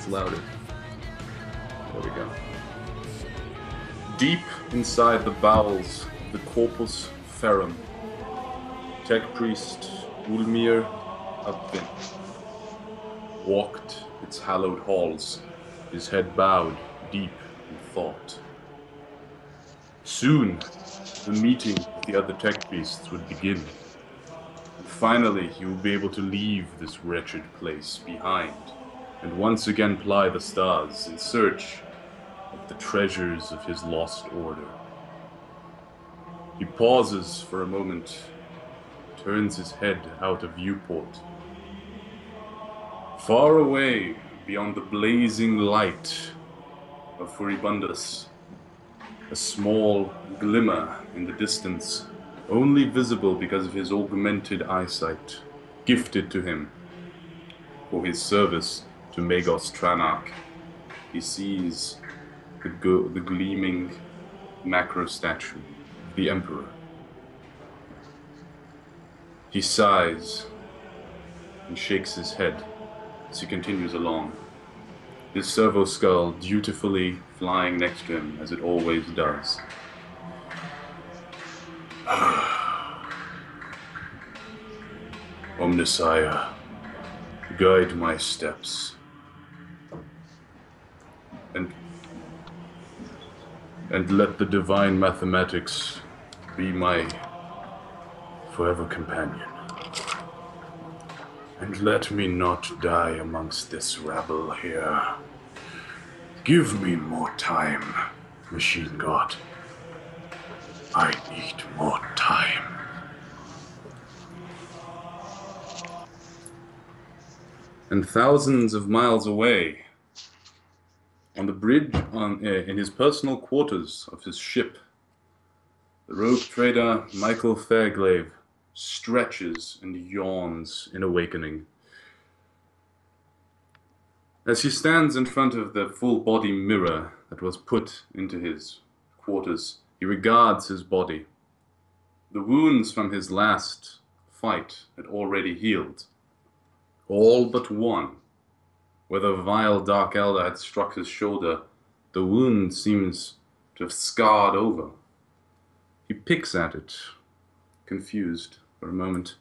gets louder. There we go. Deep inside the bowels of the Corpus Ferrum, Tech Priest Ulmir Abvin walked its hallowed halls, his head bowed deep in thought. Soon, the meeting with the other Tech Priests would begin. And finally, he would be able to leave this wretched place behind, and once again ply the stars in search of the treasures of his lost order. He pauses for a moment, turns his head out of viewport. Far away, beyond the blazing light of Furibundus, a small glimmer in the distance, only visible because of his augmented eyesight, gifted to him for his service to Magos Tranarch. He sees the gleaming macro statue of the Emperor. He sighs and shakes his head as he continues along, his servo skull dutifully flying next to him as it always does. Omnissiah, guide my steps, and let the divine mathematics be my forever companion. And let me not die amongst this rabble here. Give me more time, Machine God. I need more time. And thousands of miles away, on the bridge in his personal quarters of his ship, the rogue trader Michael Fairglaive stretches and yawns in awakening. As he stands in front of the full-body mirror that was put into his quarters, he regards his body. The wounds from his last fight had already healed. All but one. Where the vile Dark Elder had struck his shoulder, the wound seems to have scarred over. He picks at it, confused for a moment,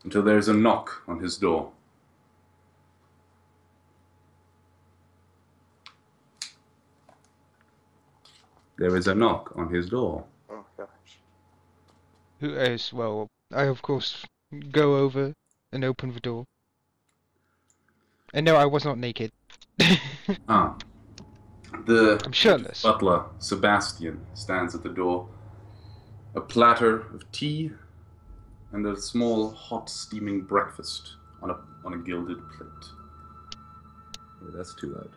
until there is a knock on his door. There is a knock on his door. Oh gosh. Who is? Well, I of course go over and open the door. And no, I was not naked. Ah. The I'm shirtless. butler, Sebastian, stands at the door. A platter of tea and a small, hot, steaming breakfast on a gilded plate. Oh, that's too loud.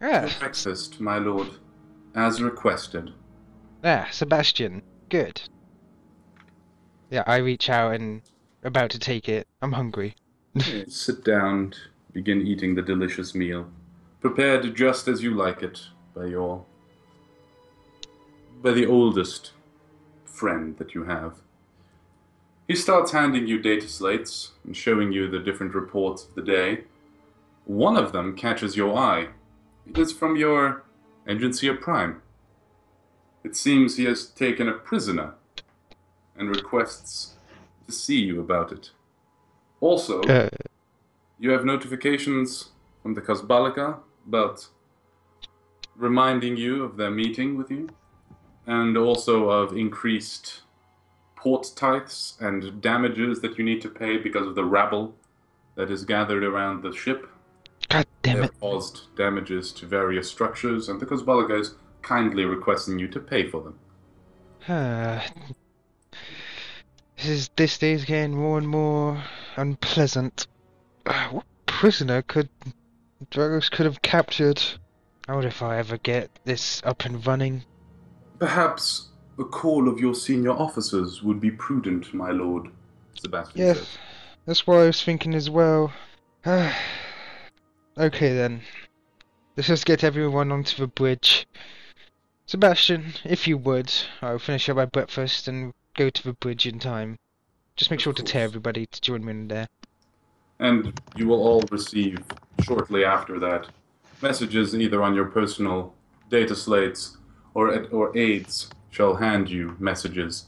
Ah, Breakfast, my lord, as requested. Sebastian. Good. Yeah, I reach out and about to take it. I'm hungry. Sit down and begin eating the delicious meal, prepared just as you like it by the oldest friend that you have. He starts handing you data slates and showing you the different reports of the day. One of them catches your eye. It is from your Agency Prime. It seems he has taken a prisoner and requests to see you about it. Also, you have notifications from the Kazbalika about reminding you of their meeting with you, and also of increased port tithes and damages that you need to pay because of the rabble that is gathered around the ship. God damn They it. have caused damages to various structures, and the Kazbalika is kindly requesting you to pay for them. This day is getting more and more unpleasant. What prisoner could Dragos could have captured? I wonder if I ever get this up and running. Perhaps a call of your senior officers would be prudent, my lord, Sebastian Yeah, says. that's what I was thinking as well. Okay then. Let's just get everyone onto the bridge. Sebastian, if you would, I'll finish up my breakfast and go to the bridge in time. Just make Of sure to tell course. everybody to join me in there. And you will all receive, shortly after that, messages either on your personal data slates or aides shall hand you messages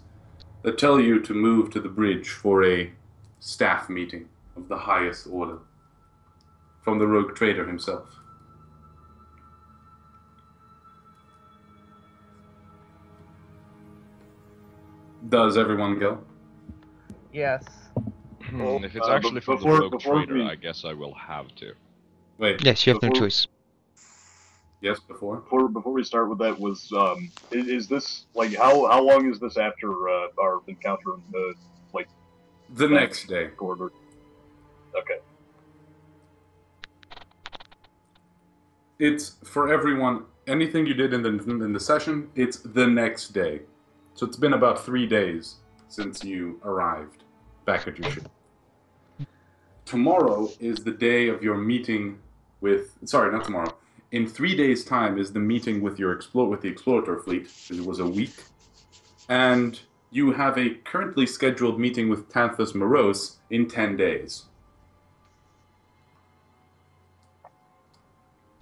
that tell you to move to the bridge for a staff meeting of the highest order from the rogue trader himself. Does everyone go? Yes. If it's actually from the rogue trader, we- I guess I will have to. Wait, Yes, you have no Before- choice. yes, before? Before we start with that, is this like how long is this after our encounter in the The next day. corridor? Okay. It's for everyone. Anything you did in the session, it's the next day. So it's been about 3 days since you arrived back at your ship. Tomorrow is the day of your meeting with. Sorry, not tomorrow. In 3 days' time is the meeting with your with the explorator fleet. It was a week, and you have a currently scheduled meeting with Tanthus Morose in 10 days.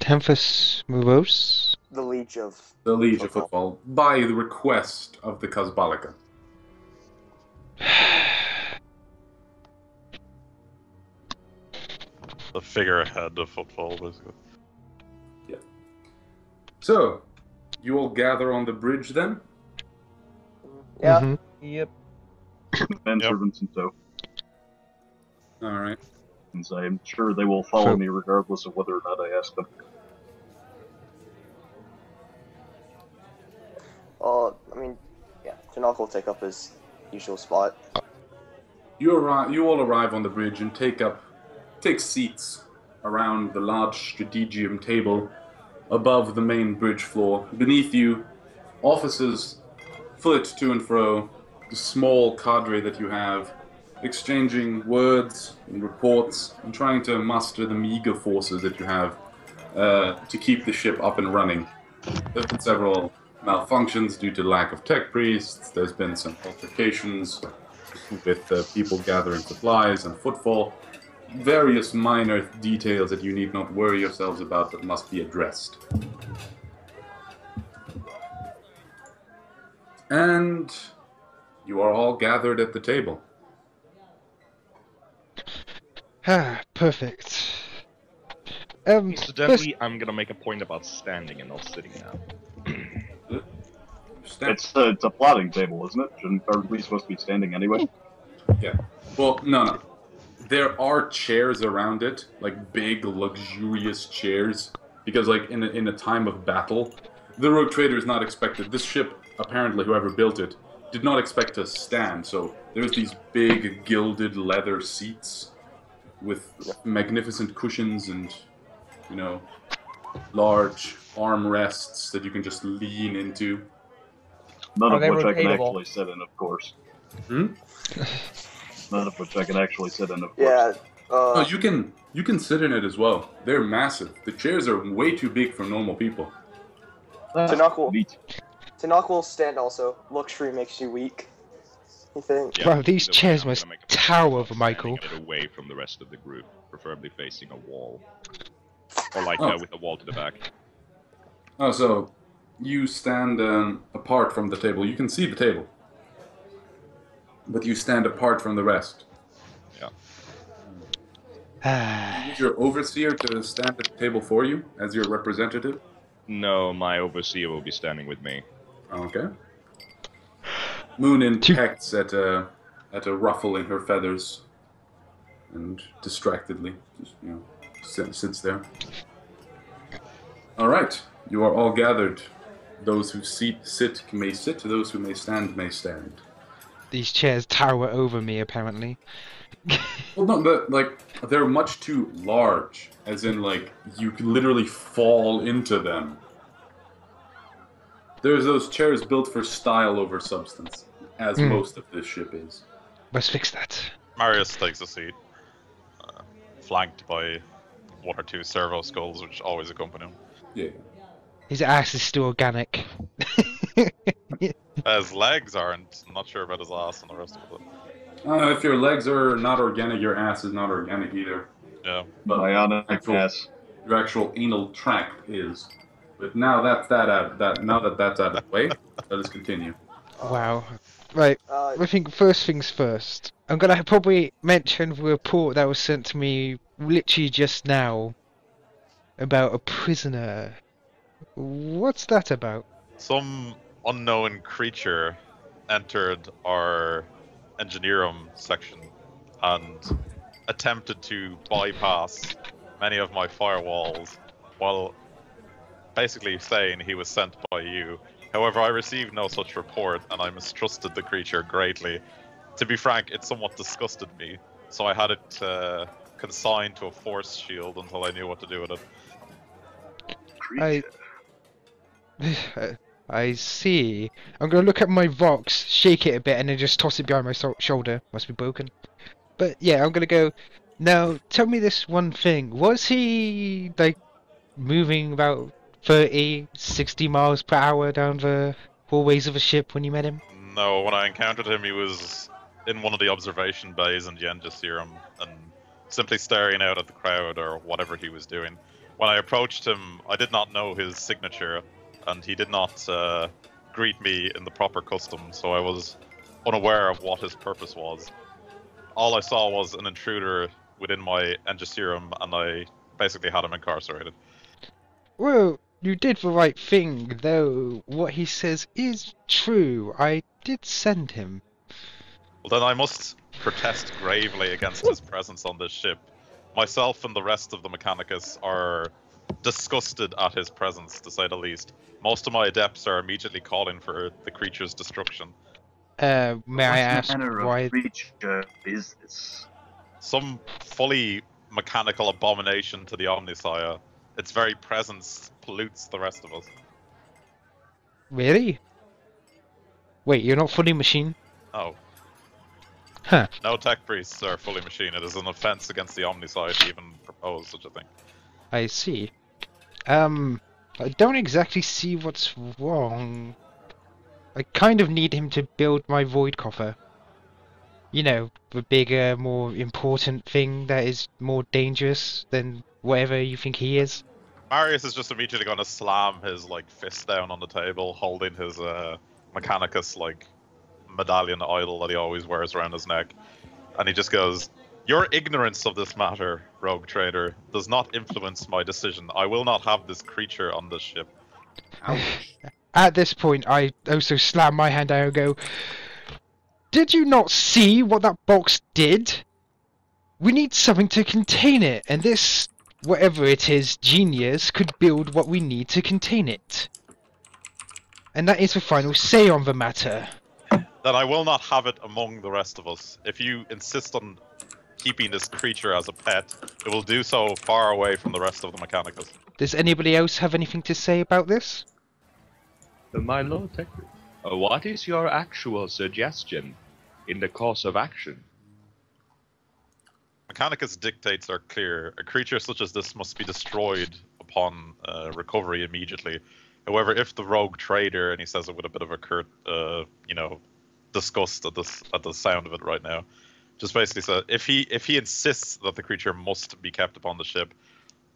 Tanthus Morose? The Leech of The Liege of Football, by the request of the Kazbalika. The figurehead of football, basically. So, you all gather on the bridge then? yeah. Mhm. Yep. Men Yep. servants and so. Alright. And so I'm sure they will follow So- me regardless of whether or not I ask them. I mean, yeah. Tanaka will take up his usual spot. You all arrive on the bridge and take seats around the large strategium table above the main bridge floor. Beneath you, officers flit to and fro, the small cadre that you have, exchanging words and reports and trying to muster the meager forces that you have to keep the ship up and running. There have been several malfunctions due to lack of tech priests. There's been some altercations with people gathering supplies and footfall. Various minor details that you need not worry yourselves about but must be addressed. And you are all gathered at the table. Ah, perfect. Incidentally, I'm gonna make a point about standing and not sitting now. Stand- It's a plotting table, isn't it? Aren't we supposed to be standing anyway? Yeah. Well, no. There are chairs around it, like big, luxurious chairs, because, like, in a time of battle, the rogue trader is not expected. This ship, apparently, whoever built it, did not expect to stand. So there's these big, gilded leather seats with magnificent cushions and, large armrests that you can just lean into. None Are of they which I can rotatable? actually sit in, of course. Hmm? None of which I can actually sit in, of course. Yeah. Oh, you can sit in it as well. They're massive. The chairs are way too big for normal people. Tanaka Neat. will stand also. Luxury makes you weak. You think? Yeah, Wow, these either way, chairs I'm must gonna make a point tower about over Michael. standing a bit away from the rest of the group, preferably facing a wall. Or like Oh. with a wall to the back. Oh, so you stand apart from the table. You can see the table, but you stand apart from the rest. Ah, Is your overseer to stand at the table for you as your representative? No, my overseer will be standing with me. Okay. Moonin pecks at a ruffle in her feathers, and distractedly, just, sits there. All right, you are all gathered. Those who sit may sit. Those who may stand may stand. these chairs tower over me, apparently. Well, no, but like they're much too large, as in like you can literally fall into them. There's those chairs built for style over substance, as most of this ship is. Let's fix that. Marius takes a seat, flanked by one or two servo skulls, which always accompany him. Yeah. His ass is still organic. His legs aren't. I'm not sure about his ass and the rest of it. If your legs are not organic, your ass is not organic either. Yeah. But Bionic actual, ass. your actual anal tract is. But now that's now that that's out of the way, let us continue. Wow. Right. I think first things first. I'm gonna probably mention the report that was sent to me literally just now about a prisoner. What's that about? Some unknown creature entered our engineering section and attempted to bypass many of my firewalls while basically saying he was sent by you. However, I received no such report and I mistrusted the creature greatly. To be frank, it somewhat disgusted me, so I had it consigned to a force shield until I knew what to do with it. I I see. I'm gonna look at my Vox, shake it a bit, and then just toss it behind my shoulder. Must be broken. But yeah, I'm gonna go. Now, tell me this one thing. Was he, like, moving about 30, 60 miles per hour down the hallways of a ship when you met him? No, when I encountered him, he was in one of the observation bays in the Engiserum and simply staring out at the crowd or whatever he was doing. When I approached him, I did not know his signature, and he did not greet me in the proper custom, so I was unaware of what his purpose was. All I saw was an intruder within my Engiserum, and I basically had him incarcerated. Well, you did the right thing, though what he says is true. I did send him. Well, then I must protest gravely against his presence on this ship. Myself and the rest of the Mechanicus are disgusted at his presence, to say the least. Most of my adepts are immediately calling for the creature's destruction. May I ask why? Creature is this? Some fully mechanical abomination to the Omnisire. Its very presence pollutes the rest of us. Really? Wait, you're not fully machine? Oh. Huh. No tech priests are fully machine. It is an offense against the Omnisire to even propose such a thing. I see. I don't exactly see what's wrong. I kind of need him to build my void coffer. You know, the bigger, more important thing that is more dangerous than whatever you think he is. Marius is just immediately going to slam his fist down on the table, holding his Mechanicus medallion idol that he always wears around his neck, and he just goes, "Your ignorance of this matter, rogue trader, does not influence my decision. I will not have this creature on this ship." Ouch. At this point, I also slam my hand down and go, "Did you not see what that box did? We need something to contain it, and this, whatever it is, genius, could build what we need to contain it. And that is the final say on the matter." Then I will not have it among the rest of us. If you insist on keeping this creature as a pet, it will do so far away from the rest of the Mechanicus. Does anybody else have anything to say about this? My Lord Technic, what is your actual suggestion in the course of action? Mechanicus dictates are clear. A creature such as this must be destroyed upon recovery immediately. However, if the rogue trader, and he says it with a bit of a curt, disgust at the sound of it right now, just basically said if he insists that the creature must be kept upon the ship,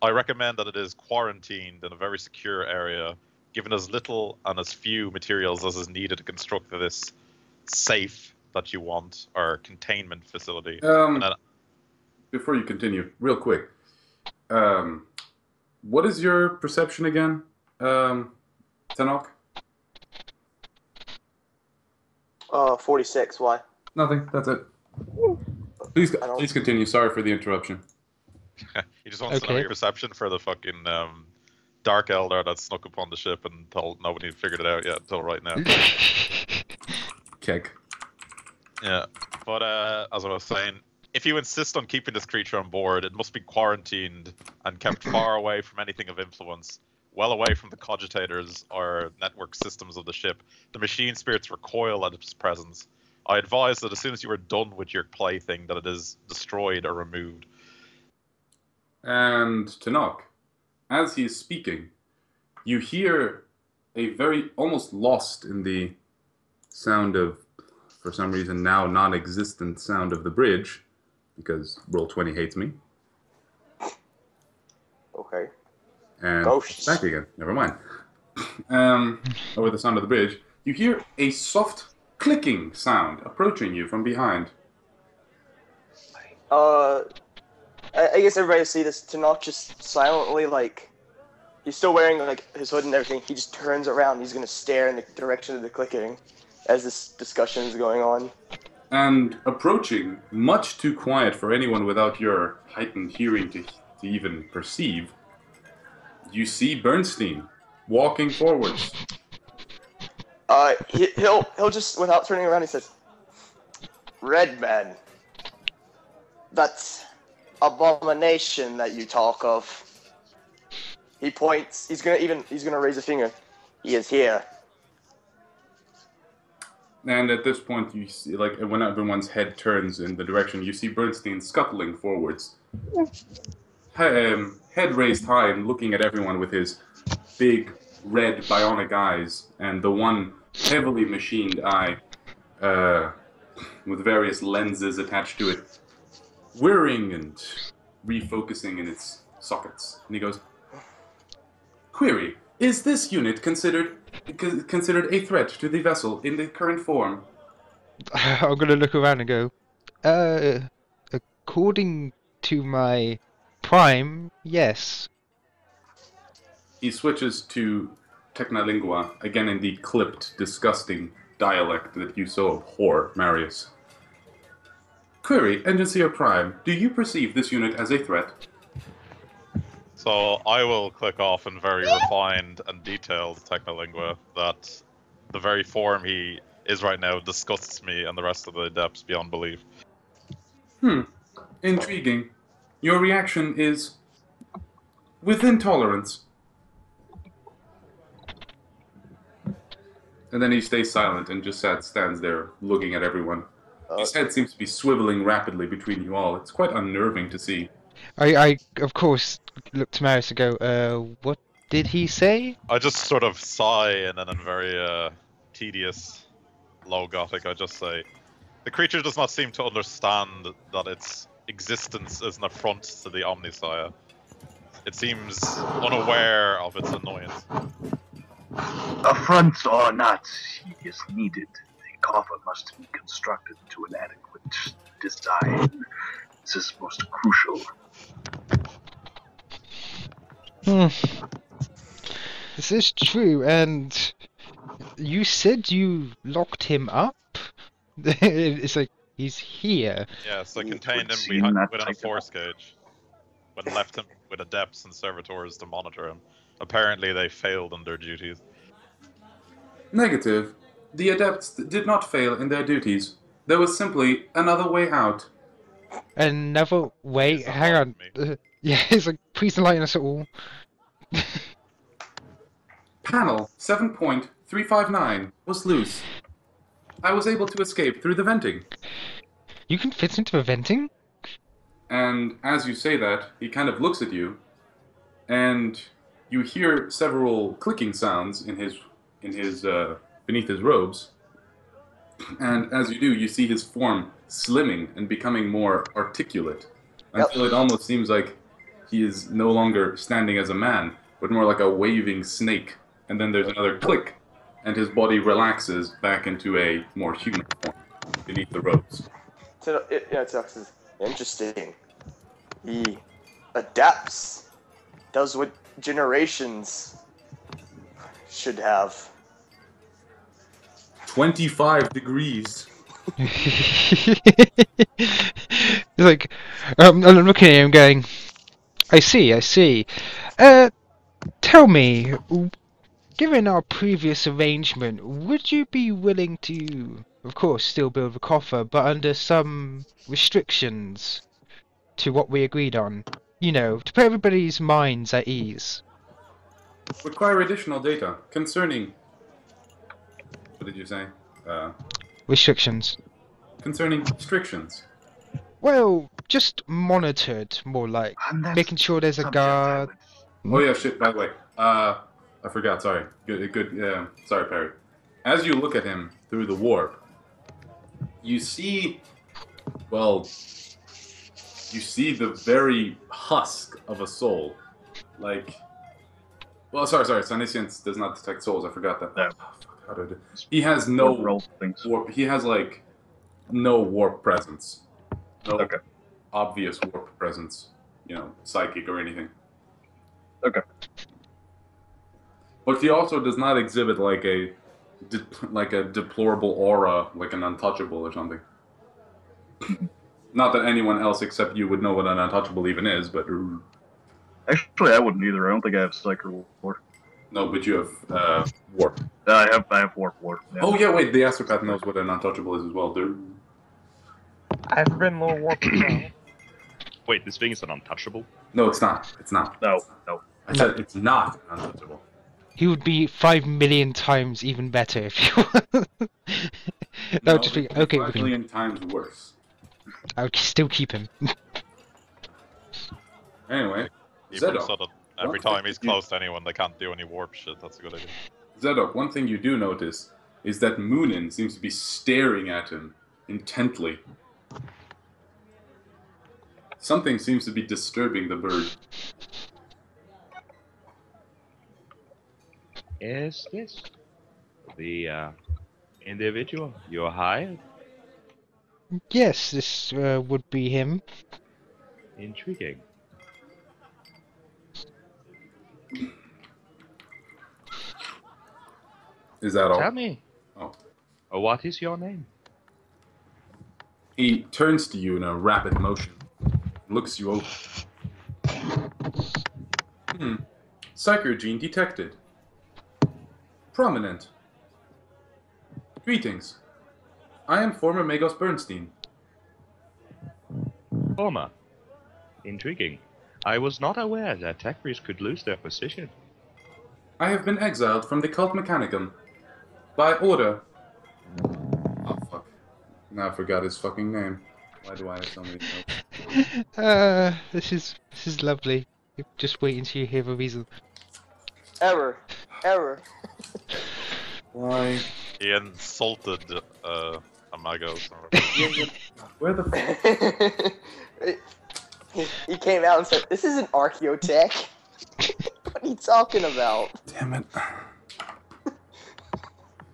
I recommend that it is quarantined in a very secure area, given as little and as few materials as is needed to construct this safe that you want, or containment facility. Before you continue, real quick, what is your perception again, Tanok? 46. Why? Nothing. That's it. Please continue. Sorry for the interruption. He just wants to know your perception for the fucking Dark Elder that snuck upon the ship until nobody figured it out yet until right now. Keg. Yeah, but as I was saying, if you insist on keeping this creature on board, it must be quarantined and kept far away from anything of influence, well away from the cogitators or network systems of the ship. The machine spirits recoil at its presence. I advise that as soon as you are done with your plaything, that it is destroyed or removed. And Tanok, as he is speaking, you hear a very almost lost in the sound of for some reason now non-existent sound of the bridge, because Roll20 hates me. Okay. And Ghosts. back again. Never mind. Over the sound of the bridge, you hear a soft clicking sound approaching you from behind. I guess everybody see this to not just silently, like, he's still wearing, like, his hood and everything. He just turns around. He's gonna stare in the direction of the clicking as this discussion is going on. And approaching, much too quiet for anyone without your heightened hearing to even perceive, you see Bernstein walking forwards. He'll just, without turning around, he says, "Redman, that abomination that you talk of." He points. He's gonna raise a finger. He is here. And at this point, you see, like, when everyone's head turns in the direction, you see Bernstein scuttling forwards. Head raised high and looking at everyone with his big, red, bionic eyes, and the one heavily machined eye with various lenses attached to it, whirring and refocusing in its sockets. And he goes, "Query, is this unit considered a threat to the vessel in the current form?" I'm gonna look around and go, according to my prime, yes. He switches to Technolingua, again in the clipped, disgusting dialect that you so abhor, Marius. "Query, Engineer Prime, do you perceive this unit as a threat?" So I will click off in very refined and detailed Technolingua that the very form he is right now disgusts me and the rest of the adepts beyond belief. Intriguing. Your reaction is within tolerance. And then he stays silent and just stands there looking at everyone. His head seems to be swiveling rapidly between you all. It's quite unnerving to see. I of course look to Marius and go, what did he say? I just sort of sigh and then in very tedious low Gothic I just say, "The creature does not seem to understand that its existence is an affront to the Omnissiah. It seems unaware of its annoyance." Affronts or not, he is needed. The coffer must be constructed to an adequate design. This is most crucial. This is true, and you said you locked him up? It's like, he's here. Yes, I contained him seen that within a type of- force cage, but left him with adepts and servitors to monitor him. Apparently they failed in their duties. Negative. The adepts did not fail in their duties. There was simply another way out. Another way? Please Hang on. enlighten me. Yeah, it's like, please enlighten us all. Panel 7.359 was loose. I was able to escape through the venting. You can fit into a venting? And as you say that, he kind of looks at you, and you hear several clicking sounds in his beneath his robes. And as you do, you see his form slimming and becoming more articulate, until it almost seems like he is no longer standing as a man, but more like a waving snake. And then there's another click, and his body relaxes back into a more human form beneath the robes. So, it's interesting. He adapts, does what generations should have. 25 degrees. It's like, I'm looking at him going, I see. Tell me, given our previous arrangement, would you be willing to, of course, still build the coffer, but under some restrictions to what we agreed on? You know, to put everybody's minds at ease. Require additional data concerning... What did you say? Restrictions. Concerning restrictions. Well, just monitored, more like. And that's Making sure there's a subject I guard. would- Oh yeah, shit, by the way. I forgot, sorry. Sorry, Perry. As you look at him through the warp, you see, well, you see the very husk of a soul. Like, well, sorry, Omniscience does not detect souls. I forgot that. Yeah. Oh, fuck, how did he has no Roll things. warp. He has like no warp presence. No Okay. obvious warp presence. You know, psychic or anything. Okay. But he also does not exhibit like a deplorable aura, like an untouchable or something. Not that anyone else except you would know what an untouchable even is, but Actually, I wouldn't either. I don't think I have Psych or Warp. no, but you have warp. I have Warp. Yeah. Oh yeah, wait, the astropath knows what an untouchable is as well, dude. I've been low warp as well. Wait, this thing is an untouchable? No, it's not. It's not. No. I said it's not untouchable. He would be 5 million times even better if you. That would just be okay. 5 million times worse. I would still keep him. Anyway, Even Zedok. so that every time he's close to anyone, they can't do any warp shit. That's a good idea. Zedok, one thing you do notice is that Moonin seems to be staring at him intently. Something seems to be disturbing the bird. Is this the individual you hired? Yes, this would be him. Intriguing. Is that all? Tell me, Oh. what is your name? He turns to you in a rapid motion, looks you over. Psychogene detected. Prominent. Greetings. I am former Magos Bernstein. Former. Intriguing. I was not aware that tech priests could lose their position. I have been exiled from the Cult Mechanicum. By order. Oh, fuck. Now I forgot his fucking name. Why do I have so many notes? This is lovely. Just wait until you hear the reason. Error. Why? He insulted Amagos. Where the fuck? He came out and said, "This isn't Archaeotech." What are you talking about? Damn it.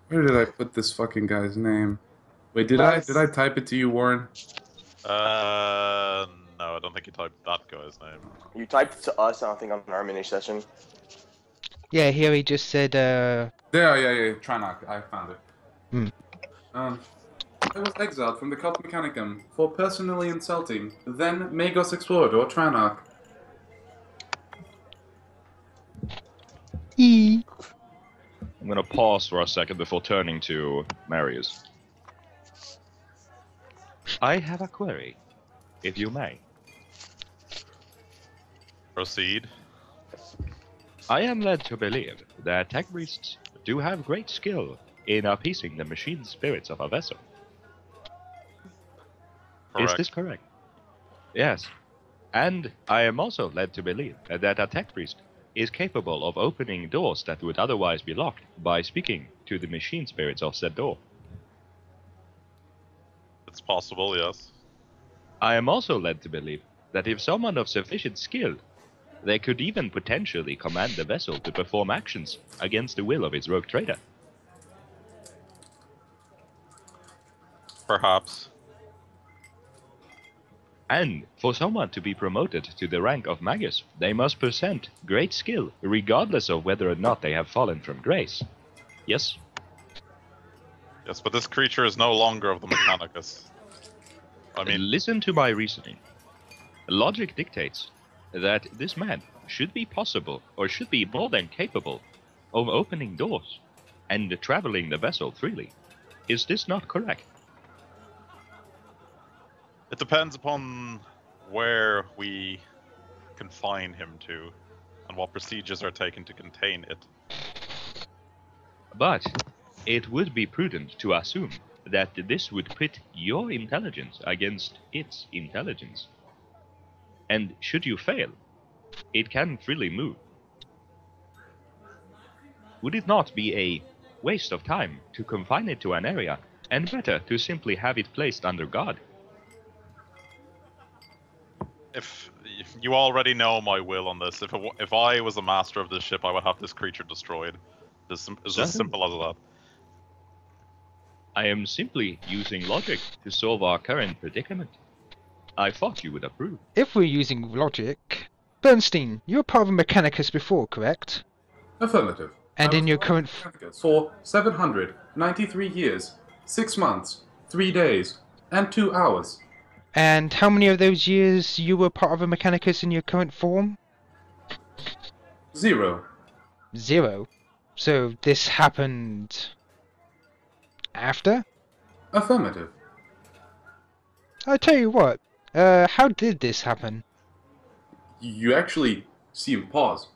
Where did I put this fucking guy's name? Wait, did I type it to you, Warren? No, I don't think you typed that guy's name. You typed it to us, I don't think, on our mini session. Yeah, here he just said, Yeah, Trinoc, I found it. I was exiled from the Cult Mechanicum for personally insulting then Magos Explorador Trinoc. I'm gonna pause for a second before turning to Marius. I have a query, if you may. Proceed. I am led to believe that tech priests do have great skill in appeasing the machine spirits of a vessel. Correct. Is this correct? Yes. And I am also led to believe that a tech priest is capable of opening doors that would otherwise be locked by speaking to the machine spirits of said door. It's possible, yes. I am also led to believe that if someone of sufficient skill, they could even potentially command the vessel to perform actions against the will of its rogue trader. Perhaps. And for someone to be promoted to the rank of Magus, they must present great skill, regardless of whether or not they have fallen from grace. Yes? Yes, but this creature is no longer of the Mechanicus. I mean, Listen to my reasoning. Logic dictates that this man should be possible, or should be more than capable, of opening doors and traveling the vessel freely. Is this not correct? it depends upon where we confine him to, and what procedures are taken to contain it. But it would be prudent to assume that this would pit your intelligence against its intelligence. And should you fail, it can freely move. Would it not be a waste of time to confine it to an area and better to simply have it placed under guard. If you already know my will on this, if I was the master of this ship, I would have this creature destroyed. It's as simple as that. I am simply using logic to solve our current predicament. I thought you would approve. If we're using logic... Bernstein, you were part of a Mechanicus before, correct? Affirmative. And in your current... For 793 years, 6 months, 3 days, and 2 hours. And how many of those years you were part of a Mechanicus in your current form? 0. 0? So this happened... after? Affirmative. I tell you what, how did this happen? You actually see him pause.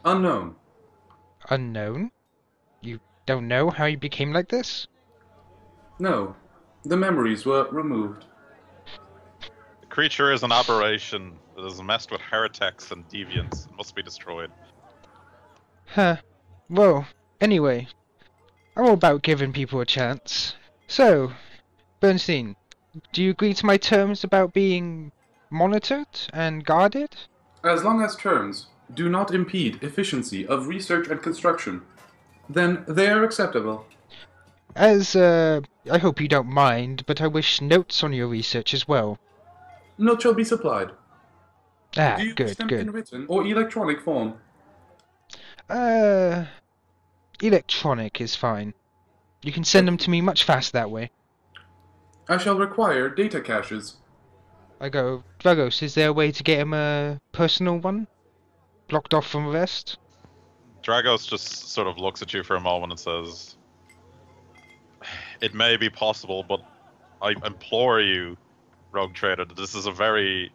Unknown. Unknown? You don't know how you became like this? No. The memories were removed. The creature is an aberration that has messed with heretics and deviants. It must be destroyed. Huh. Well, anyway, I'm all about giving people a chance. So, Bernstein, do you agree to my terms about being monitored and guarded? As long as terms do not impede efficiency of research and construction, then they are acceptable. As, I hope you don't mind, but I wish notes on your research as well. Note shall be supplied. Ah, Do you wish good, them good. in written or electronic form? Electronic is fine. You can send them to me much faster that way. I shall require data caches. I go, Dragos, is there a way to get him a personal one? Blocked off from the rest? Dragos just sort of looks at you for a moment and says, "It may be possible, but I implore you, Rogue Trader, that this is a very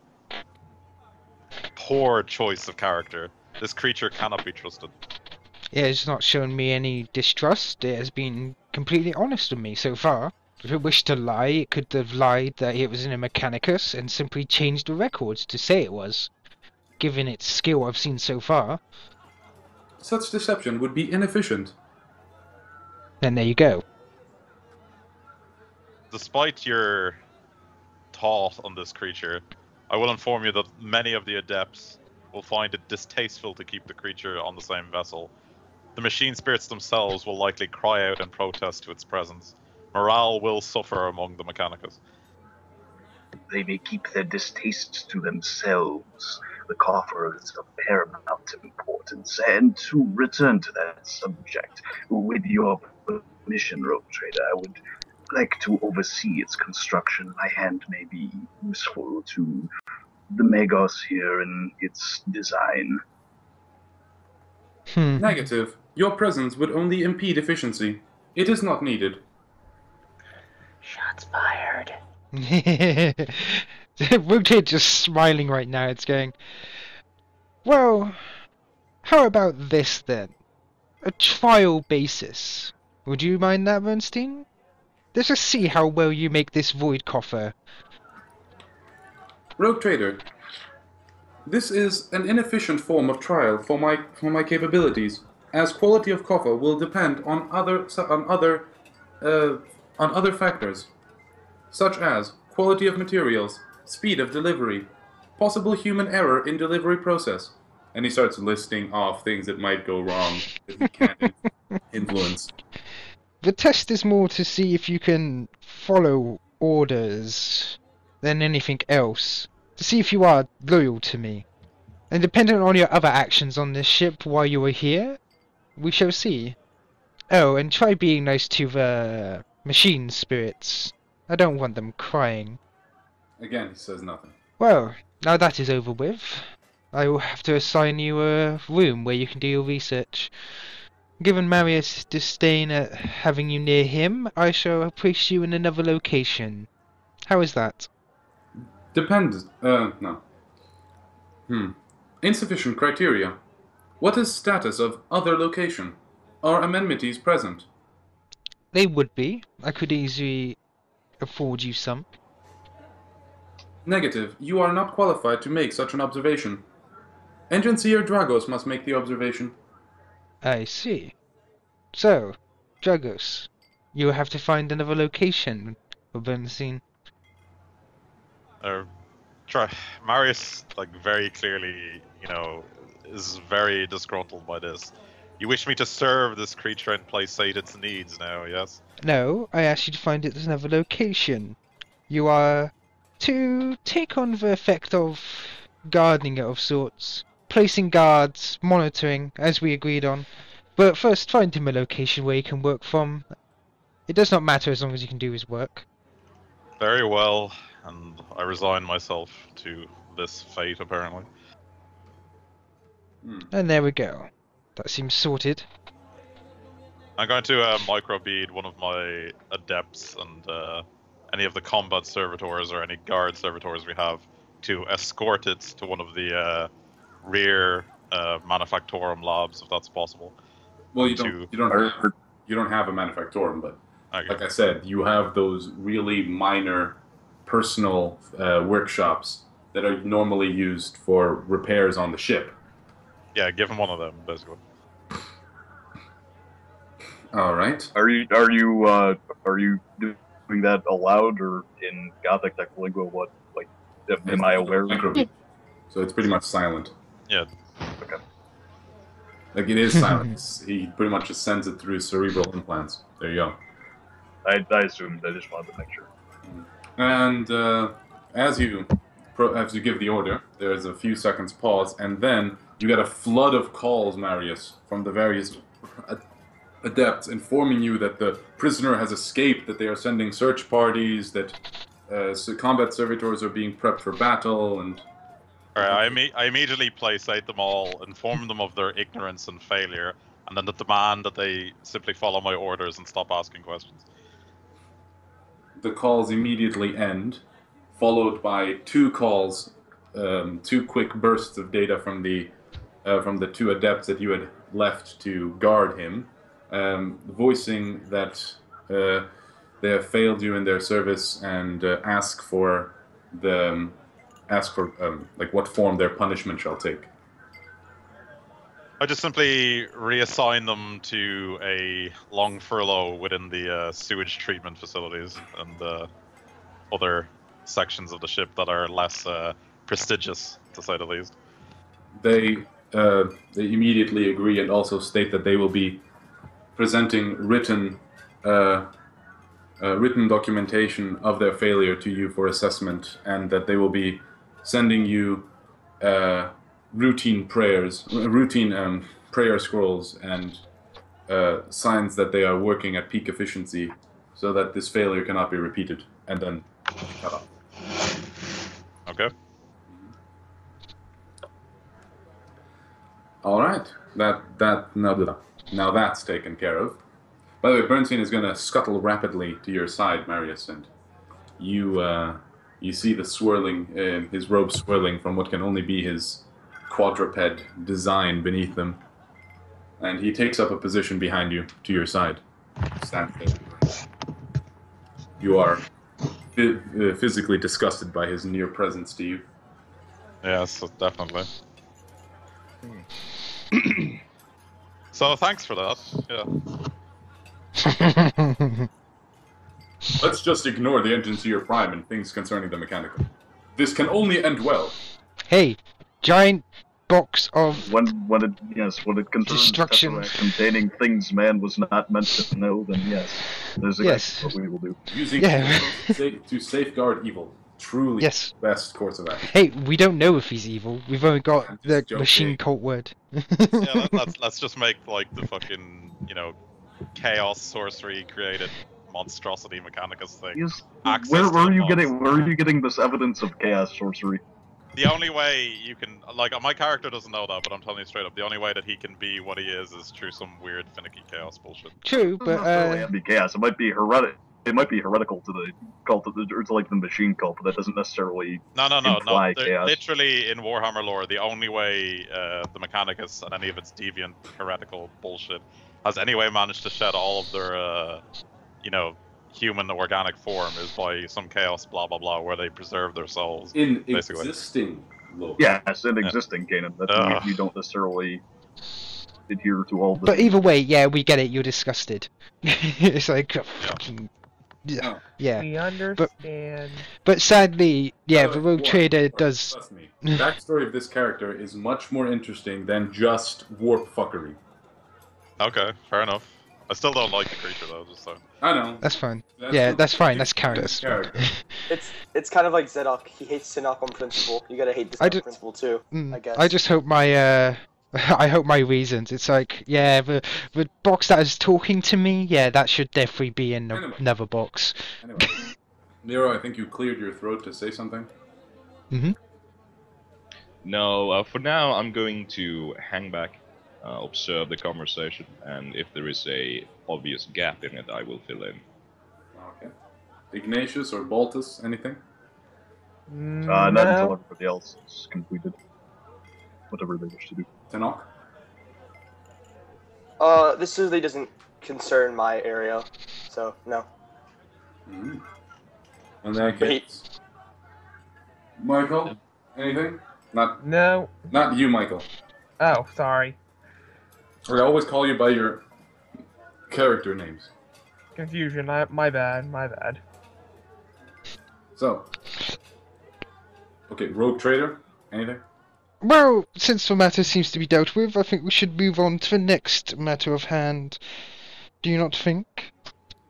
poor choice of character. This creature cannot be trusted." Yeah, it's not shown me any distrust. It has been completely honest with me so far. If it wished to lie, it could have lied that it was in a Mechanicus and simply changed the records to say it was. Given its skill I've seen so far. Such deception would be inefficient. Then there you go. Despite your thought on this creature, I will inform you that many of the adepts will find it distasteful to keep the creature on the same vessel. The machine spirits themselves will likely cry out in protest to its presence. Morale will suffer among the Mechanicus. They may keep their distastes to themselves. The coffer is of paramount importance. And to return to that subject, with your permission, Rogue Trader, I would like to oversee its construction. My hand may be useful to the Magos here in its design. Negative. Your presence would only impede efficiency. It is not needed. Shots fired. We're just smiling right now. It's going, well, how about this then? A trial basis. Would you mind that, Bernstein? Let's just see how well you make this void coffer. Rogue Trader, this is an inefficient form of trial for my capabilities, as quality of coffer will depend on other factors, such as quality of materials, speed of delivery, possible human error in delivery process. And he starts listing off things that might go wrong that he can't influence. The test is more to see if you can follow orders than anything else. To see if you are loyal to me. And depending on your other actions on this ship while you were here, we shall see. Oh, and try being nice to the machine spirits. I don't want them crying. Again, he says nothing. Well, now that is over with, I will have to assign you a room where you can do your research. Given Marius' disdain at having you near him, I shall place you in another location. How is that? Depends. No. Insufficient criteria. What is status of other location? Are amenities present? They would be. I could easily afford you some. Negative. You are not qualified to make such an observation. Engineer Dragos must make the observation. I see. So, Dragos, You have to find another location for Bernstein. Marius, like, very clearly, is very disgruntled by this. You wish me to serve this creature and placate its needs now, yes? No, I asked you to find it at another location. You are to take on the effect of gardening it of sorts. Placing guards, monitoring, as we agreed on. But first, find him a location where he can work from. It does not matter as long as he can do his work. Very well, and I resign myself to this fate, apparently. And there we go. That seems sorted. I'm going to microbead one of my adepts and any of the combat servitors or any guard servitors we have to escort it to one of the rear manufactorum labs, if that's possible. Well, you don't have a manufactorum, but okay. Like I said, you have those really minor personal workshops that are normally used for repairs on the ship. Yeah, give him one of them, basically. All right. Are you doing that aloud or in Gothic Techlingua? What, like, am I aware? So it's pretty much silent. Yeah. Okay. Like, it is silent. He pretty much just sends it through cerebral implants. There you go. I assumed. I just wanted to make sure. And as you give the order, there's a few seconds pause, and then you get a flood of calls, Marius, from the various adepts informing you that the prisoner has escaped, that they are sending search parties, that combat servitors are being prepped for battle, and... Alright, I immediately placate them all, inform them of their ignorance and failure, and then demand that they simply follow my orders and stop asking questions. The calls immediately end, followed by two calls, two quick bursts of data from the two adepts that you had left to guard him, voicing that they have failed you in their service and ask for like what form their punishment shall take. I just simply reassign them to a long furlough within the sewage treatment facilities and other sections of the ship that are less prestigious, to say the least. They immediately agree and also state that they will be presenting written documentation of their failure to you for assessment, and that they will be sending you routine prayer scrolls and signs that they are working at peak efficiency, so that this failure cannot be repeated, and then cut off. Okay. All right. Now that's taken care of. By the way, Bernstein is going to scuttle rapidly to your side, Marius, and you see the swirling, his robe swirling from what can only be his quadruped design beneath them. And he takes up a position behind you, to your side. Stand there. You are physically disgusted by his near presence to you. Yes, definitely. So thanks for that. Yeah. Let's just ignore the engines to your prime and things concerning the mechanical. This can only end well. Hey, giant box of when it concerns destruction containing things man was not meant to know, then yes, there's exactly what we will do. Using to safeguard evil. Truly yes. Best course of action. Hey, we don't know if he's evil. We've only got the machine cult word. Yeah, let's just make like the fucking, chaos sorcery created monstrosity mechanicus thing. Yes. Where are you getting this evidence of chaos sorcery? The only way you can, my character doesn't know that, but I'm telling you straight up, the only way that he can be what he is through some weird finicky chaos bullshit. True, but it be chaos. It might be heretical to the cult, or to like the machine cult, but that doesn't necessarily imply chaos. Literally, in Warhammer lore, the only way the Mechanicus and any of its deviant heretical bullshit has any way managed to shed all of their, human organic form is by some chaos blah blah blah where they preserve their souls. In basically. Existing lore. Yes, in existing canon. That we don't necessarily adhere to all the... But either way, yeah, we get it, you're disgusted. It's like, fucking... Oh. Yeah. We understand. But sadly, yeah, the rogue Warp, trader does... Trust me. The backstory of this character is much more interesting than just warp fuckery. Okay, fair enough. I still don't like the creature though, just so. I know. That's fine. That's fine, that's character. It's kind of like Zedok. He hates Sinnoh on principle. You gotta hate this on principle too, I guess. I just hope my, I hope my reasons. It's like, yeah, the box that is talking to me, yeah, that should definitely be in another box. Anyway. Nero, I think you cleared your throat to say something. Mm-hmm. No, for now I'm going to hang back, observe the conversation, and if there is a obvious gap in it, I will fill in. Okay. Ignatius or Baltus, anything? Not until everybody else is completed. Whatever they wish to do. Tenok? This really doesn't concern my area, so no. Mm-hmm. In that case, Michael, anything? No. Not you, Michael. Oh, sorry. I always call you by your character names. Confusion. My bad. My bad. So, okay, rogue trader, anything? Well, since the matter seems to be dealt with, I think we should move on to the next matter of hand. Do you not think?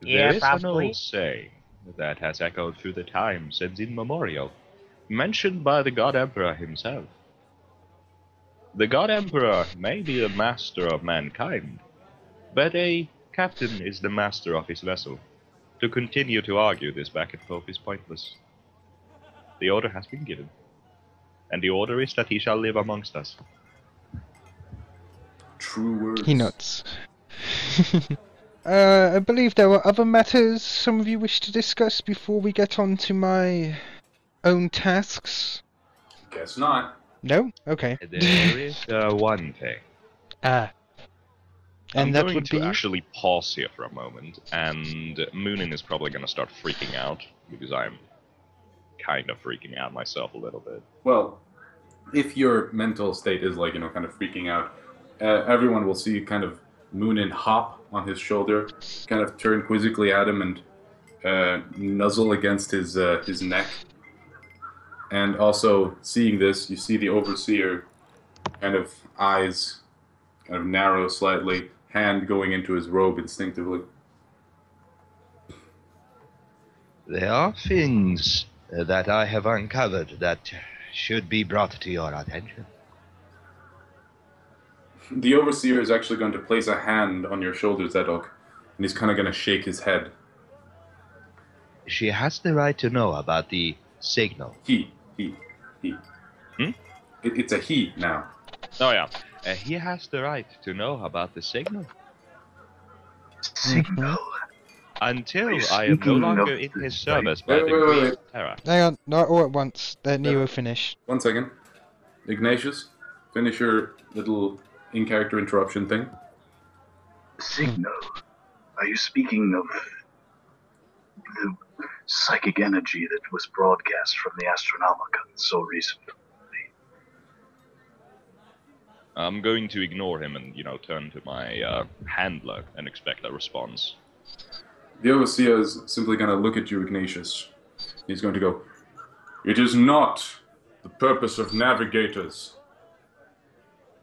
There is an old saying that has echoed through the times and in memorial, mentioned by the God Emperor himself. The God Emperor may be the master of mankind, but a captain is the master of his vessel. To continue to argue this back and forth is pointless. The order has been given, and the order is that he shall live amongst us. True words. He nuts. I believe there were other matters some of you wish to discuss before we get on to my own tasks. Guess not. No? Okay. There is one thing. And I'm that going would to be... actually pause here for a moment, and Moonin is probably going to start freaking out, because I'm kind of freaking out myself a little bit. Well, if your mental state is like, kind of freaking out, everyone will see kind of Moonin hop on his shoulder, kind of turn quizzically at him and nuzzle against his neck. And also, seeing this, you see the Overseer kind of eyes kind of narrow slightly, hand going into his robe instinctively. There are things that I have uncovered that should be brought to your attention. The Overseer is actually going to place a hand on your shoulder, Zedok, and he's kind of going to shake his head. She has the right to know about the signal. He. It's a he now. Oh yeah. He has the right to know about the signal. Signal? Until I am no longer in his service by the Great Terror. Hang on, not all at once. Let Nero finish. 1 second. Ignatius, finish your little in-character interruption thing. Signal? Are you speaking of the psychic energy that was broadcast from the Astronomicon so recently? I'm going to ignore him and, turn to my handler and expect a response. The Overseer is simply going to look at you, Ignatius. He's going to go, "It is not the purpose of navigators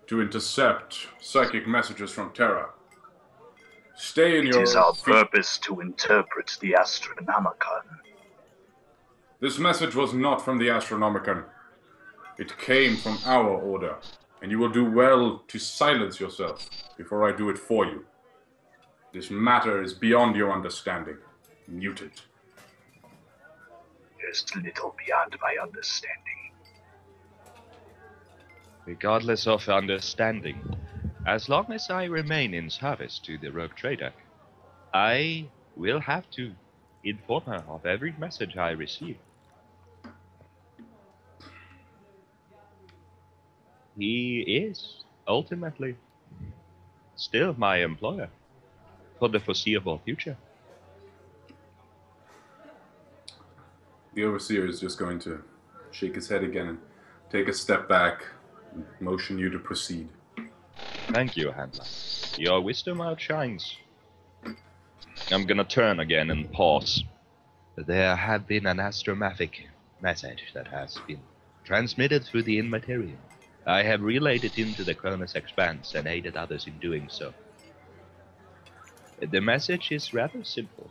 to intercept psychic messages from Terra. Stay in your... It is our purpose to interpret the Astronomicon." This message was not from the Astronomicon. It came from our order, and you will do well to silence yourself before I do it for you. This matter is beyond your understanding. Mute it. There's little beyond my understanding. Regardless of understanding, as long as I remain in service to the Rogue Trader, I will have to inform her of every message I receive. He is, ultimately, still my employer for the foreseeable future. The Overseer is just going to shake his head again and take a step back and motion you to proceed. Thank you, Handler. Your wisdom outshines. I'm gonna turn again and pause. There had been an astromaphic message that has been transmitted through the immaterial. I have relayed it into the Cronus Expanse and aided others in doing so. The message is rather simple.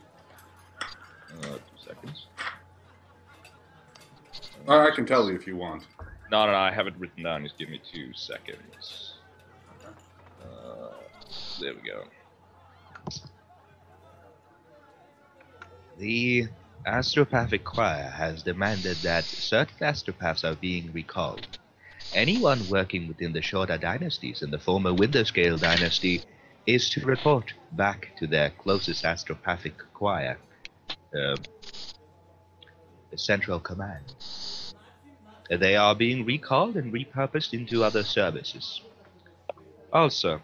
2 seconds. I can tell you if you want. No, I have it written down. Just give me 2 seconds. There we go. The Astropathic Choir has demanded that certain astropaths are being recalled. Anyone working within the shorter dynasties and the former Windowscale dynasty is to report back to their closest Astropathic Choir, the Central Command. They are being recalled and repurposed into other services. Also,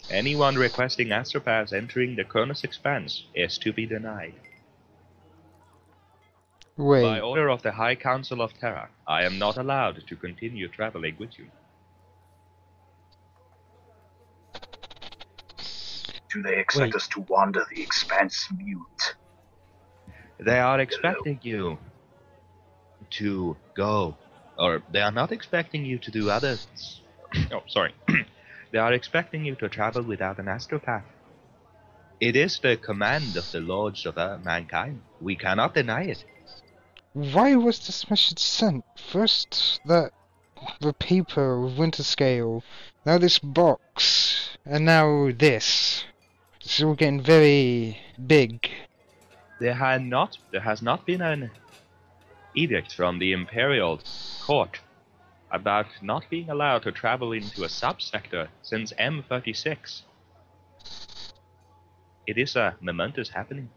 anyone requesting astropaths entering the Cronus Expanse is to be denied. Wait. By order of the High Council of Terra, I am not allowed to continue traveling with you. Do they expect us to wander the Expanse mute? They are expecting you to go, or they are not expecting you to do others. Oh, sorry. They are expecting you to travel without an astropath. It is the command of the Lords of Mankind. We cannot deny it. Why was this message sent? First the paper with Winterscale, now this box, and now this. This is all getting very big. There has not been an edict from the Imperial Court about not being allowed to travel into a subsector since M36. It is a momentous happening.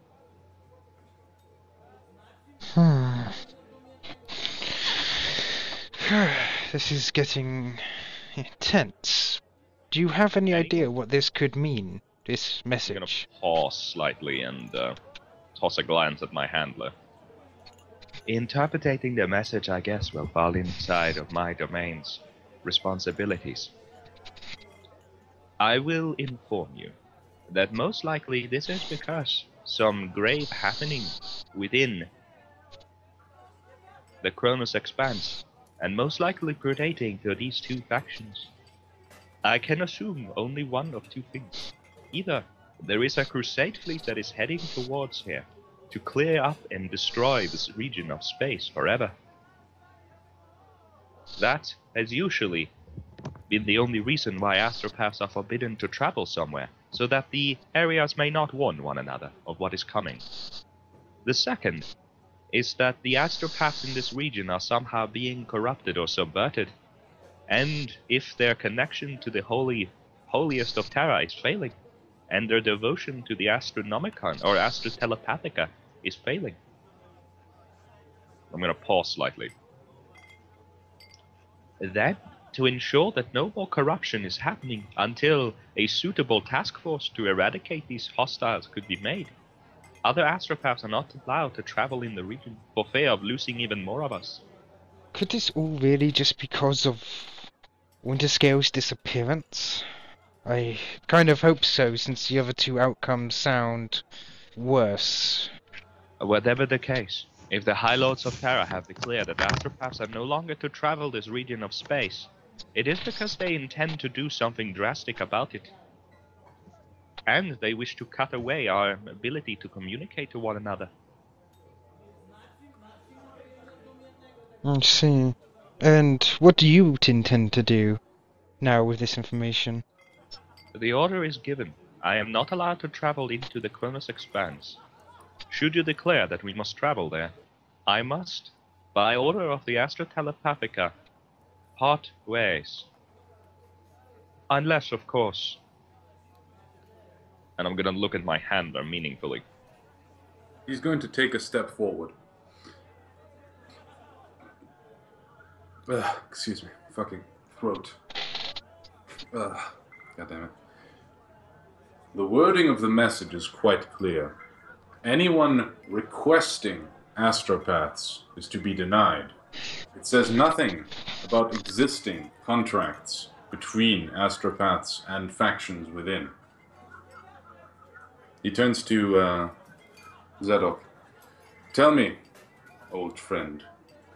This is getting intense. Do you have any idea what this could mean, this message? I'm gonna pause slightly and toss a glance at my handler. Interpreting the message, I guess, will fall inside of my domain's responsibilities. I will inform you that most likely this is because some grave happening within the Cronus Expanse, and most likely predating to these two factions. I can assume only one of two things. Either there is a crusade fleet that is heading towards here to clear up and destroy this region of space forever. That has usually been the only reason why astropaths are forbidden to travel somewhere, so that the areas may not warn one another of what is coming. The second is that the astropaths in this region are somehow being corrupted or subverted, and if their connection to the holiest of Terra is failing, and their devotion to the Astronomicon or Astrotelepathica is failing. I'm going to pause slightly. Then, to ensure that no more corruption is happening until a suitable task force to eradicate these hostiles could be made, other astropaths are not allowed to travel in the region for fear of losing even more of us. Could this all really just because of Winterscale's disappearance? I kind of hope so, since the other two outcomes sound worse. Whatever the case, if the High Lords of Terra have declared that astropaths are no longer to travel this region of space, it is because they intend to do something drastic about it. And they wish to cut away our ability to communicate to one another. I see. And what do you intend to do now with this information? The order is given. I am not allowed to travel into the Cronus Expanse. Should you declare that we must travel there, I must, by order of the Astrotelepathica, part ways. Unless, of course... And I'm gonna look at my handler meaningfully. He's going to take a step forward. Excuse me. Fucking throat. God damn it. The wording of the message is quite clear. Anyone requesting astropaths is to be denied. It says nothing about existing contracts between astropaths and factions within. He turns to Zedok. Tell me, old friend,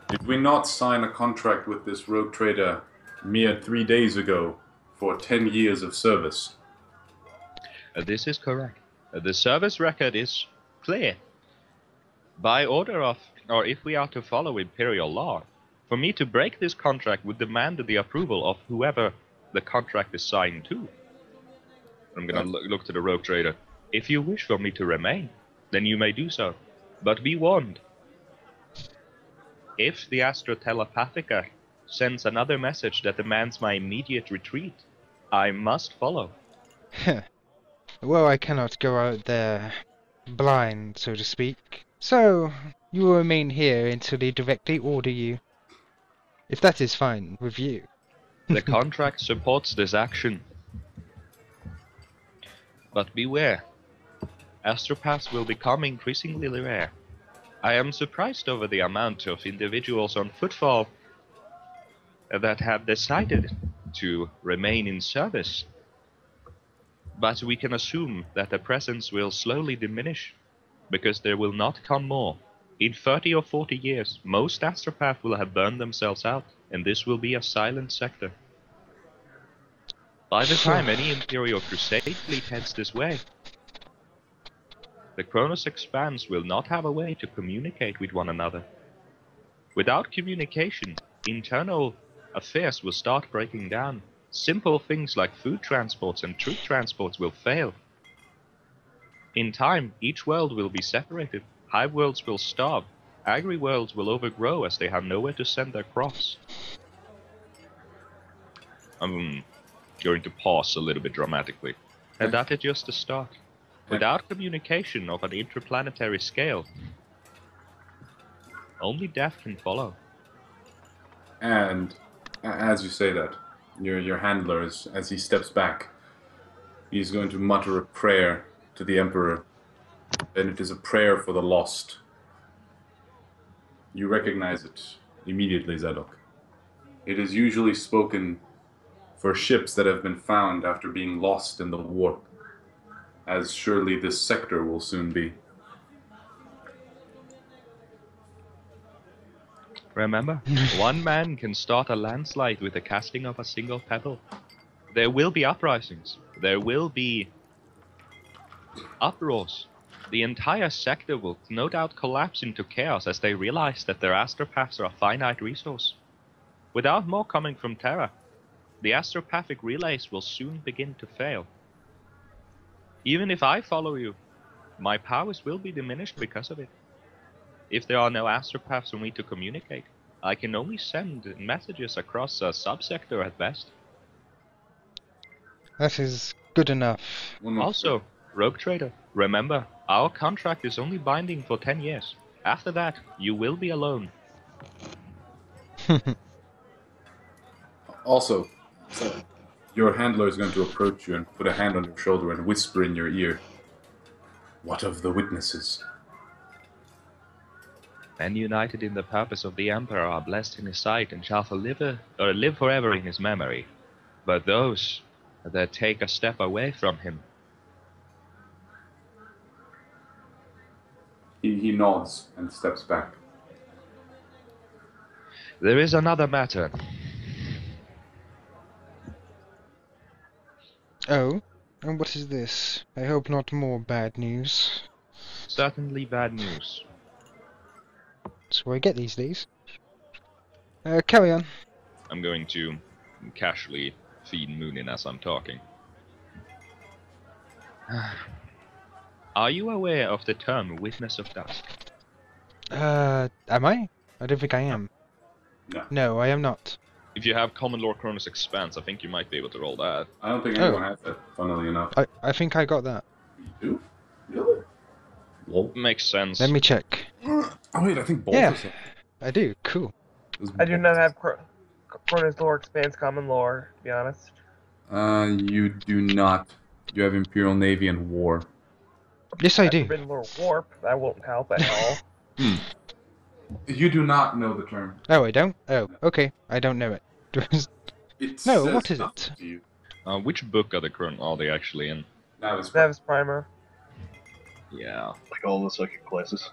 did we not sign a contract with this rogue trader mere 3 days ago for 10 years of service? This is correct. The service record is clear. By order of, or if we are to follow imperial law, for me to break this contract would demand the approval of whoever the contract is signed to. I'm going to look to the rogue trader. If you wish for me to remain, then you may do so. But be warned. If the Astro Telepathica sends another message that demands my immediate retreat, I must follow. Well, I cannot go out there blind, so to speak. So, you will remain here until they directly order you. If that is fine with you. The contract supports this action. But beware. Astropaths will become increasingly rare. I am surprised over the amount of individuals on footfall that have decided to remain in service. But we can assume that the presence will slowly diminish, because there will not come more. In 30 or 40 years, most astropaths will have burned themselves out, and this will be a silent sector. By the time any Imperial Crusade fleet heads this way, the Kronos Expanse will not have a way to communicate with one another. Without communication, internal affairs will start breaking down. Simple things like food transports and troop transports will fail. In time, each world will be separated. Hive worlds will starve. Agri worlds will overgrow as they have nowhere to send their crops. I'm going to pause a little bit dramatically. And that is just the start. Without communication of an interplanetary scale, only death can follow. And as you say that, your handler, as he steps back, he's going to mutter a prayer to the Emperor, and it is a prayer for the lost. You recognize it immediately, Zedok. It is usually spoken for ships that have been found after being lost in the warp, as surely this sector will soon be. Remember, one man can start a landslide with the casting of a single pebble. There will be uprisings. There will be uproars. The entire sector will no doubt collapse into chaos as they realize that their astropaths are a finite resource. Without more coming from Terra, the astropathic relays will soon begin to fail. Even if I follow you, my powers will be diminished because of it. If there are no astropaths for me to communicate, I can only send messages across a subsector at best. That is good enough. Also, Rogue Trader, remember, our contract is only binding for 10 years. After that, you will be alone. Also, your handler is going to approach you and put a hand on your shoulder and whisper in your ear, "What of the witnesses?" Men united in the purpose of the Emperor are blessed in his sight and shall live forever in his memory. But those that take a step away from him... He nods and steps back. There is another matter. Oh? And what is this? I hope not more bad news. Certainly bad news. That's what I get these days. Carry on. I'm going to casually feed Moonin as I'm talking. Are you aware of the term Witness of Dusk? Am I? I don't think I am. No. No, I am not. If you have Common Lore Kronos Expanse, I think you might be able to roll that. I don't think anyone has that, funnily enough. I think I got that. You do? Really? Well, makes sense. Let me check. Oh wait, I think both Yeah, I do. Cool. I do not have Kronos Lore Expanse Common Lore, to be honest. You do not. You have Imperial Navy and War. Yes, I do. Forbidden Lore Warp, that won't help at all. You do not know the term. Oh, I don't? Oh, okay. I don't know it. It No, says what is nothing it? to you. Which book are they actually in? Navis Primer. Yeah. Like all the psychic classes.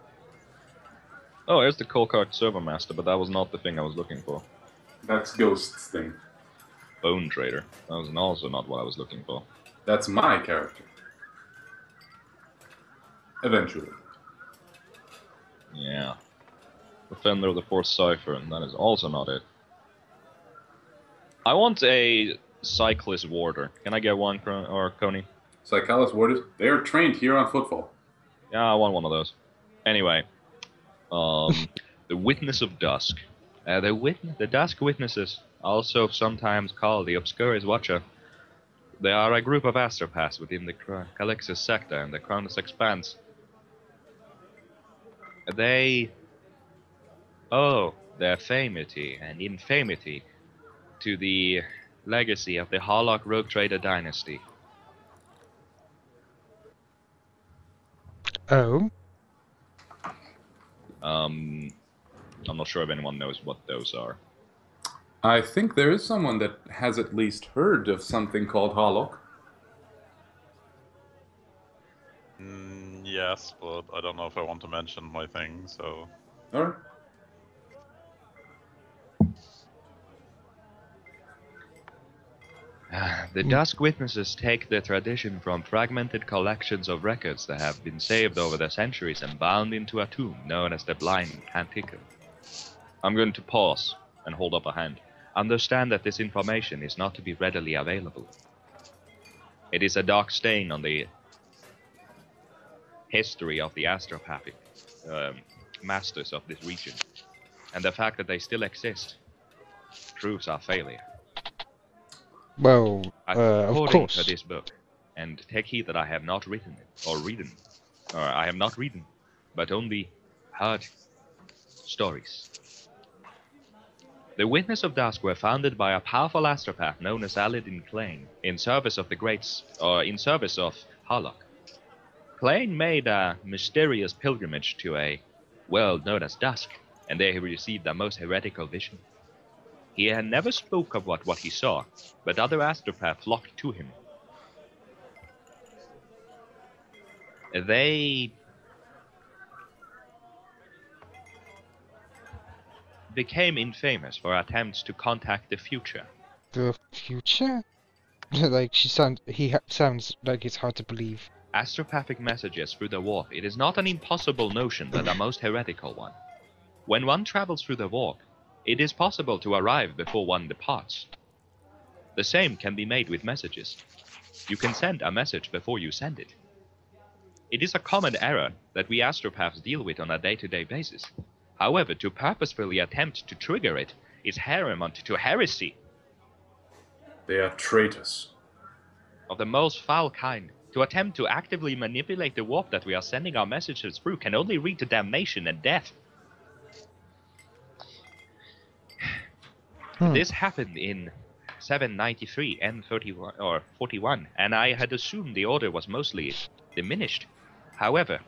Oh, here's the Colcart Server Master, but that was not the thing I was looking for. That's Ghost's thing. Bone Trader. That was also not what I was looking for. That's my character. Eventually. Yeah. Defender of the Fourth Cipher, and that is also not it. I want a Cyclist Warder. Can I get one, Coney? Cyclist Warders? They are trained here on Footfall. Yeah, I want one of those. Anyway. The Witness of Dusk. The Dusk Witnesses, also sometimes called the Obscurus Watcher. They are a group of astropaths within the Calixus sector and the Cronus Expanse. They owe their famity and infamity to the legacy of the Harlock Rogue Trader dynasty. Oh? I'm not sure if anyone knows what those are. I think there is someone that has at least heard of something called Harlock. Yes, but I don't know if I want to mention my thing, so... Alright. The Dusk Witnesses take their tradition from fragmented collections of records that have been saved over the centuries and bound into a tomb known as the Blind Canticle. I'm going to pause and hold up a hand. Understand that this information is not to be readily available. It is a dark stain on the history of the astropathic masters of this region, and the fact that they still exist proves our failure. Well, of According course. to this book, and take heed that I have not written it, or I have not written, but only heard stories. The Witness of Dusk were founded by a powerful astropath known as Aladin Klain, in service of Harlock. Klain made a mysterious pilgrimage to a world known as Dusk, and there he received a most heretical vision. He had never spoke about what he saw, but other astropaths flocked to him. They became infamous for attempts to contact the future. The future? Like, sounds like it's hard to believe. Astropathic messages through the warp. It is not an impossible notion, but a most heretical one. When one travels through the warp, it is possible to arrive before one departs. The same can be made with messages. You can send a message before you send it. It is a common error that we astropaths deal with on a day-to-day basis. However, to purposefully attempt to trigger it is paramount to heresy. They are traitors. Of the most foul kind. To attempt to actively manipulate the warp that we are sending our messages through can only lead to damnation and death. This happened in 793 N31 or 41, and I had assumed the order was mostly diminished. However,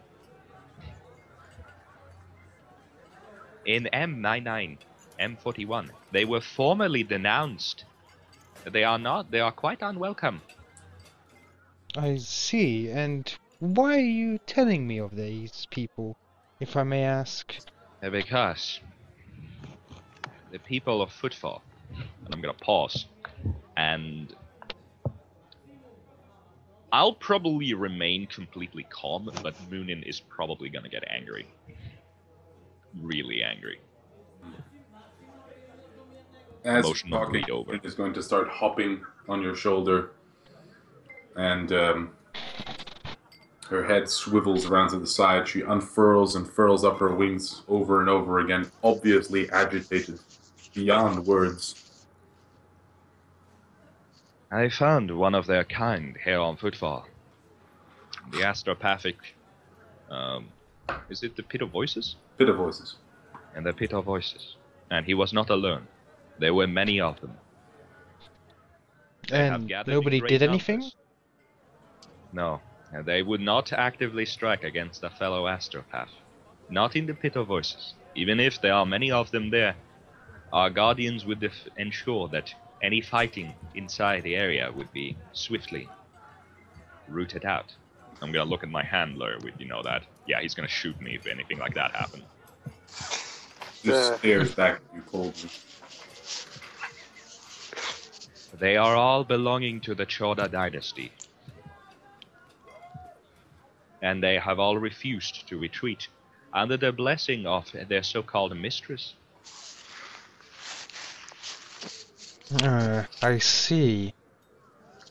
in M99, M41, they were formally denounced. They are quite unwelcome. I see, and why are you telling me of these people, if I may ask? Because the people of Footfall, and I'm gonna pause, and I'll probably remain completely calm, but Moonin is probably gonna get angry. Really angry. As Emotional you're talking, bleed over. it is going to start hopping on your shoulder, and her head swivels around to the side. She unfurls and furls up her wings over and over again, obviously agitated beyond words. I found one of their kind here on Footfall. The astropathic... is it the Pit of Voices? Pit of Voices. And the Pit of Voices. And he was not alone. There were many of them. And nobody did anything? No, and they would not actively strike against a fellow astropath. Not in the Pit of Voices. Even if there are many of them there, our guardians would ensure that any fighting inside the area would be swiftly rooted out. I'm gonna look at my handler with, that. Yeah, he's gonna shoot me if anything like that happened. Just stares back at you coldly. They are all belonging to the Choda dynasty. And they have all refused to retreat under the blessing of their so-called mistress. I see.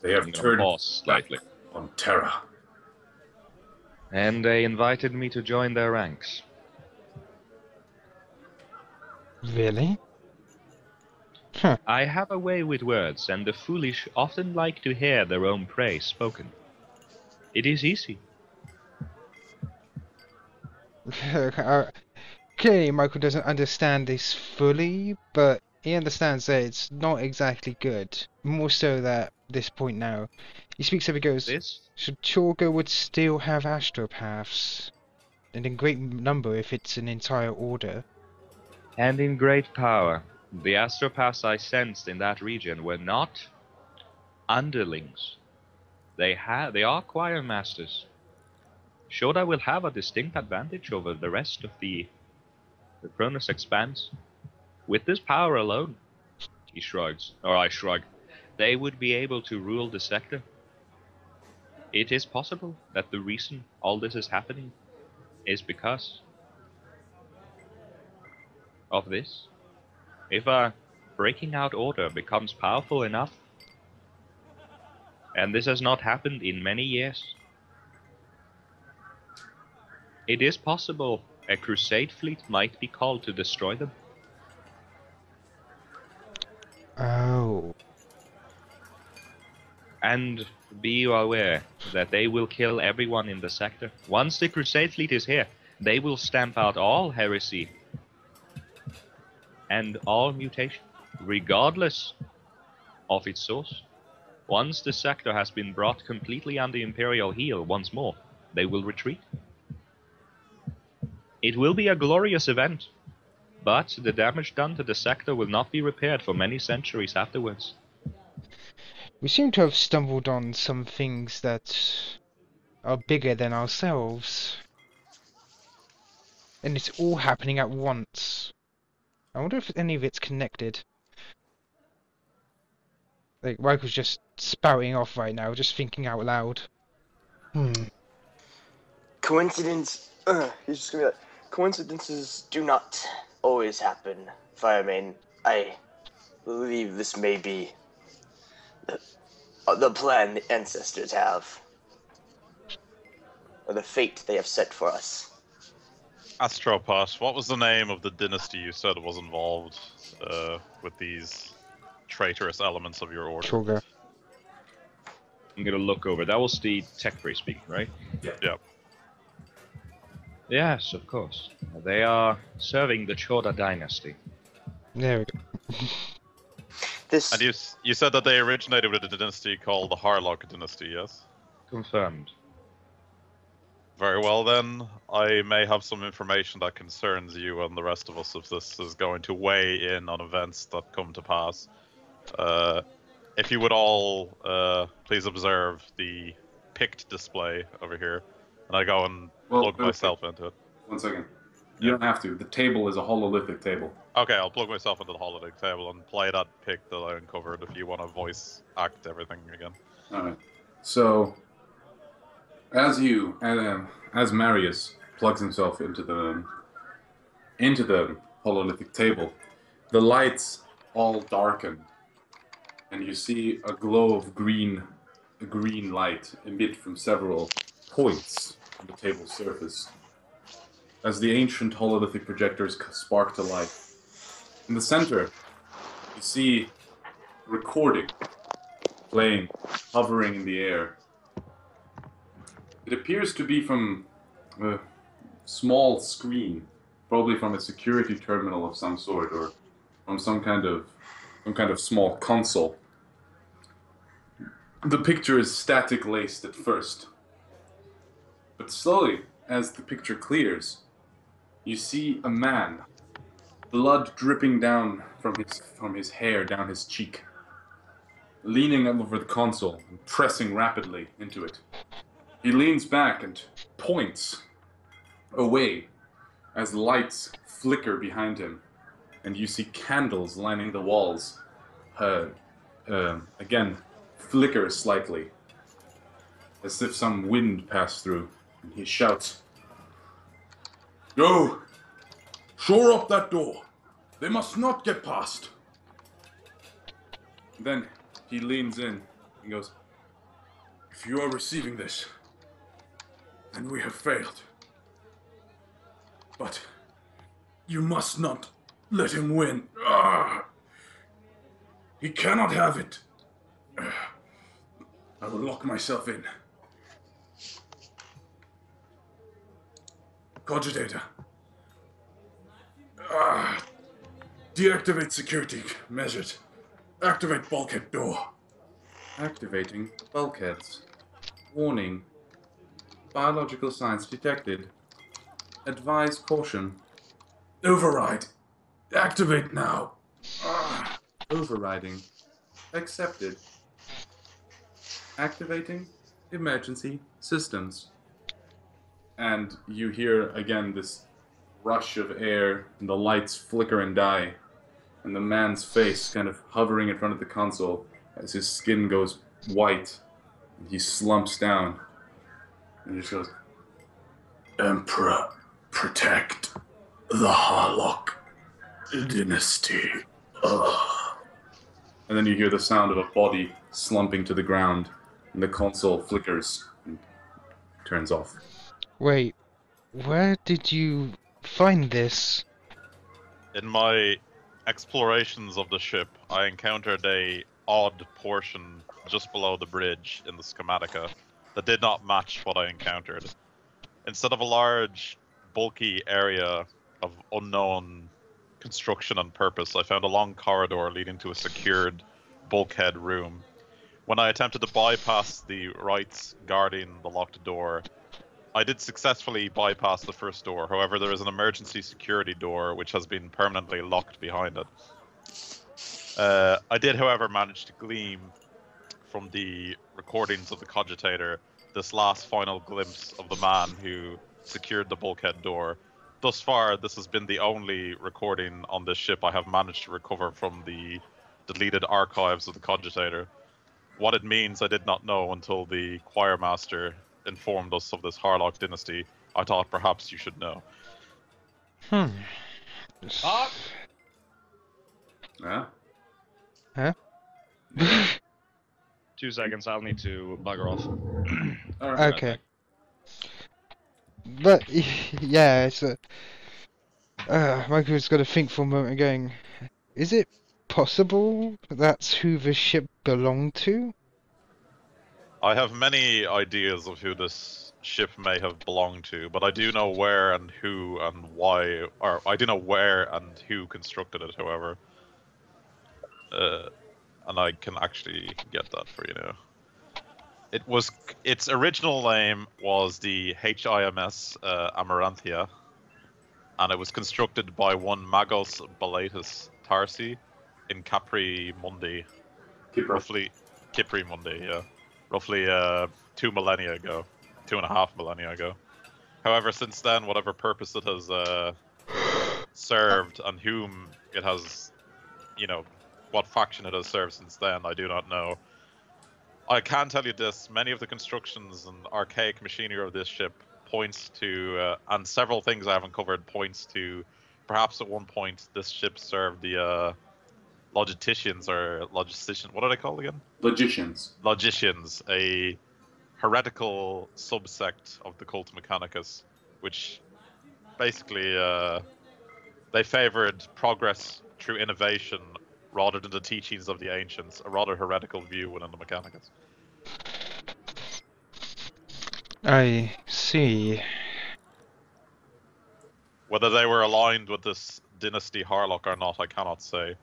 They have turned slightly on Terra. And they invited me to join their ranks. Really? Huh. I have a way with words, and the foolish often like to hear their own praise spoken. It is easy. Clearly, Michael doesn't understand this fully, but he understands that it's not exactly good. More so that this point now. He speaks up, he goes, so Chorga would still have astropaths, and in great number if it's an entire order. And in great power. The astropaths I sensed in that region were not underlings. They are choir masters. Shoda will have a distinct advantage over the rest of the Cronus Expanse. With this power alone, he shrugs, or I shrug, they would be able to rule the sector. It is possible that the reason all this is happening is because of this. If a breaking out order becomes powerful enough, and this has not happened in many years, it is possible a crusade fleet might be called to destroy them. Oh. And be aware that they will kill everyone in the sector. Once the crusade fleet is here, they will stamp out all heresy and all mutation, regardless of its source. Once the sector has been brought completely under Imperial heel once more, they will retreat. It will be a glorious event, but the damage done to the sector will not be repaired for many centuries afterwards. We seem to have stumbled on some things that are bigger than ourselves. And it's all happening at once. I wonder if any of it's connected. Like, Michael's just spouting off right now, just thinking out loud. Coincidence. He's just gonna be like, coincidences do not always happen, Fireman. I believe this may be the plan the ancestors have. Or the fate they have set for us. Astropot, what was the name of the dynasty you said was involved with these traitorous elements of your order? Chorga. I'm gonna look over. That was the tech priest speaking, right? Yeah. Yes, of course. They are serving the Choda dynasty. There we go. And you said that they originated with a dynasty called the Harlock dynasty, yes? Confirmed. Very well then, I may have some information that concerns you and the rest of us if this is going to weigh in on events that come to pass. If you would all please observe the picked display over here, and I go and plug myself into it. 1 second. You don't have to. The table is a hololithic table. Okay, I'll plug myself into the hololithic table and play that pick that I uncovered if you want to voice act everything again. Alright. So, as Marius plugs himself into the hololithic table, the lights all darken, and you see a glow of green light emit from several points on the table's surface, as the ancient hololithic projectors spark to life. In the center, you see recording playing, hovering in the air. It appears to be from a small screen, probably from a security terminal of some sort, or from some kind of small console. The picture is static laced at first, but slowly, as the picture clears, you see a man, blood dripping down from his hair down his cheek, leaning over the console and pressing rapidly into it. He leans back and points away as lights flicker behind him, and you see candles lining the walls. Again, flicker slightly, as if some wind passed through, and he shouts, "Go! Shore up that door! They must not get past!" Then he leans in and goes, "If you are receiving this, then we have failed. But you must not let him win. He cannot have it. I will lock myself in. Cogitator. Deactivate security measures. Activate bulkhead door." Activating bulkheads. Warning. Biological signs detected. Advise caution. Override. Activate now. Overriding. Accepted. Activating emergency systems. And you hear again this rush of air, and the lights flicker and die, and the man's face kind of hovering in front of the console as his skin goes white, and he slumps down, and he just goes, "Emperor, protect the Harlock dynasty." And then you hear the sound of a body slumping to the ground, and the console flickers and turns off. Wait, where did you find this? In my explorations of the ship, I encountered a odd portion just below the bridge in the schematica that did not match what I encountered. Instead of a large, bulky area of unknown construction and purpose, I found a long corridor leading to a secured bulkhead room. When I attempted to bypass the rights guarding the locked door, I did successfully bypass the first door. However, there is an emergency security door which has been permanently locked behind it. I did, however, manage to glean from the recordings of the Cogitator this last final glimpse of the man who secured the bulkhead door. Thus far, this has been the only recording on this ship I have managed to recover from the deleted archives of the Cogitator. What it means I did not know until the choirmaster informed us of this Harlock dynasty. I thought perhaps you should know. Huh? Huh? 2 seconds, I'll need to bugger off. Alright. Okay. But, yeah, it's a... Michael's got to think for a moment going, is it possible that's who the ship belonged to? I have many ideas of who this ship may have belonged to, but I do know where and who and why, or I do know where and who constructed it, however. And I can actually get that for you now. Its original name was the HIMS Amaranthia, and it was constructed by one Magos Balatus Tarsi in Capri Mundi. Roughly 2 millennia ago, 2.5 millennia ago. However, since then, whatever purpose it has served and whom it has, what faction it has served since then, I do not know. I can tell you this, many of the constructions and archaic machinery of this ship points to, and several things I haven't covered points to, perhaps at one point this ship served the logisticians, what are they called again? Logicians, a heretical subsect of the Cult Mechanicus, which basically they favored progress through innovation rather than the teachings of the ancients, a rather heretical view within the Mechanicus. I see. Whether they were aligned with this dynasty Harlock or not, I cannot say.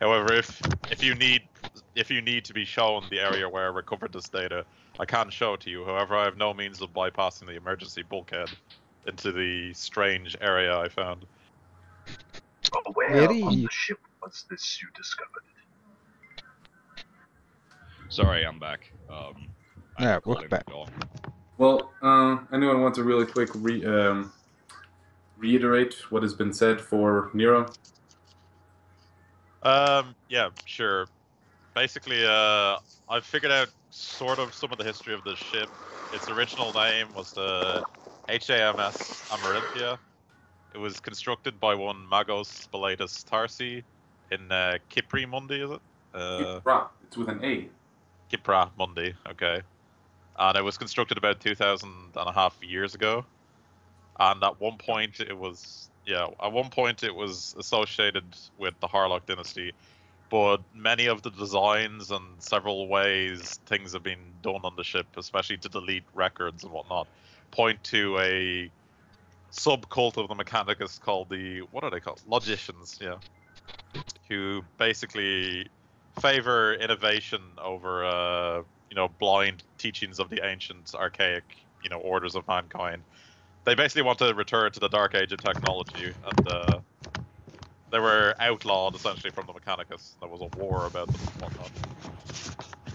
However, if you need to be shown the area where I recovered this data, I can show it to you. However, I have no means of bypassing the emergency bulkhead into the strange area I found. Where on the ship was this you discovered? Sorry, I'm back. Yeah, welcome back. Well, anyone want to really quick reiterate what has been said for Nero? Yeah, sure. Basically, I've figured out sort of some of the history of this ship. Its original name was the HAMS Amaranthia. It was constructed by one Magos Spalatus Tarsi in Kipri Mundi, is it? Kipra. It's with an A. Kipra Mundi, okay. And it was constructed about 2,500 years ago. And at one point it was associated with the Harlock dynasty, but many of the designs and several ways things have been done on the ship, especially to delete records and whatnot, point to a subcult of the Mechanicus called what are they called? Logicians, yeah. Who basically favor innovation over blind teachings of the ancient archaic, orders of mankind. They basically want to return to the dark age of technology, and they were outlawed essentially from the Mechanicus. There was a war about them and whatnot.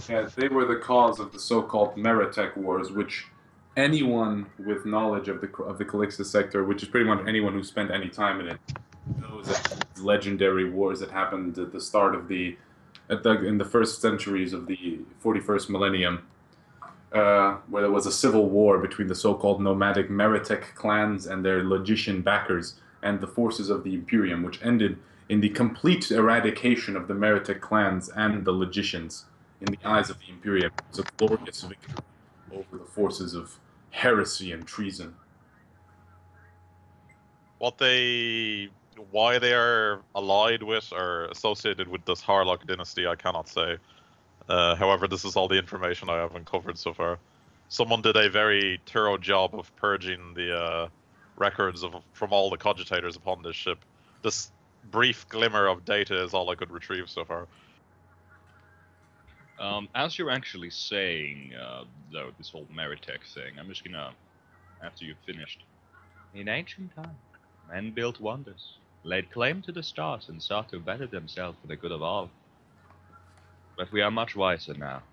Yeah, they were the cause of the so-called Meritech Wars, which anyone with knowledge of the Calixtus sector, which is pretty much anyone who spent any time in it, knows that legendary wars that happened at the start of in the first centuries of the 41st millennium, where there was a civil war between the so-called nomadic Meritech clans and their logician backers and the forces of the Imperium, which ended in the complete eradication of the Meritech clans and the logicians in the eyes of the Imperium. It was a glorious victory over the forces of heresy and treason. Why they are allied with or associated with this Harlock dynasty, I cannot say. However, this is all the information I have uncovered so far. Someone did a very thorough job of purging the records from all the cogitators upon this ship. This brief glimmer of data is all I could retrieve so far. As you're actually saying, though, this whole Meritech thing, I'm just gonna, after you've finished. In ancient time, men built wonders, laid claim to the stars, and sought to better themselves for the good of all. But we are much wiser now.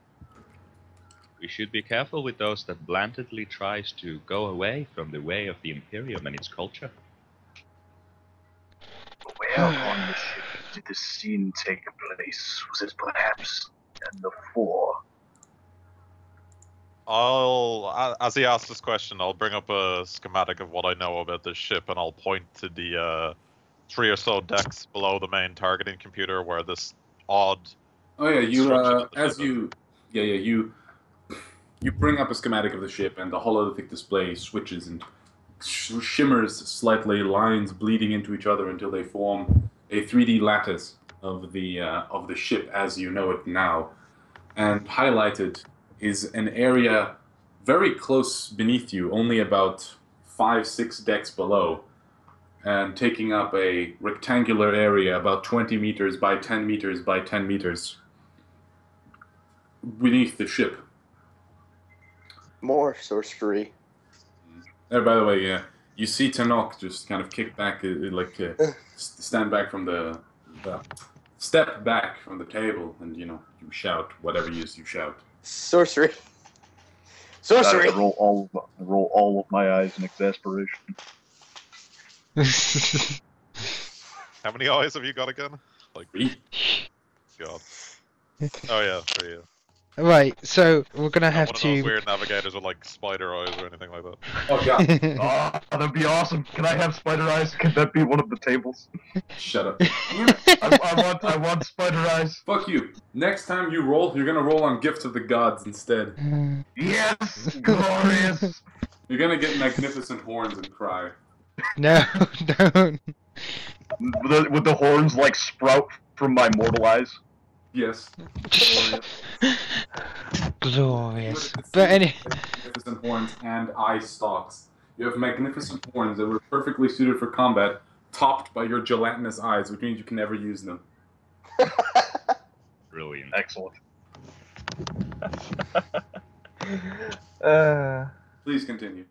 We should be careful with those that blandly tries to go away from the way of the Imperium and its culture. Where on the ship did this scene take place? Was it perhaps in the fore? As he asked this question, I'll bring up a schematic of what I know about this ship, and I'll point to the 3 or so decks below the main targeting computer where this odd. Oh yeah, you bring up a schematic of the ship, and the hololithic display switches and shimmers slightly, lines bleeding into each other until they form a 3D lattice of the ship as you know it now. And highlighted is an area very close beneath you, only about 5-6 decks below, and taking up a rectangular area about 20 meters by 10 meters by 10 meters beneath the ship. More sorcery. By the way, you see Tanok just kind of kick back, stand back from the step back from the table, and you shout whatever you shout. Sorcery. Sorcery. I roll all of my eyes in exasperation. How many eyes have you got again? Like 3. God. Oh yeah, 3. Yeah. Right, so we're gonna have one of to. those weird navigators with like spider eyes or anything like that. Oh yeah. Oh, that'd be awesome. Can I have spider eyes? Can that be one of the tables? Shut up. I want spider eyes. Fuck you. Next time you roll, you're gonna roll on Gifts of the Gods instead. Yes, glorious. You're gonna get magnificent horns and cry. No, don't. Would the horns like sprout from my mortal eyes? Yes. Glorious. But any. Magnificent horns and eye stalks. You have magnificent horns that were perfectly suited for combat, topped by your gelatinous eyes, which means you can never use them. Brilliant. Excellent. Please continue.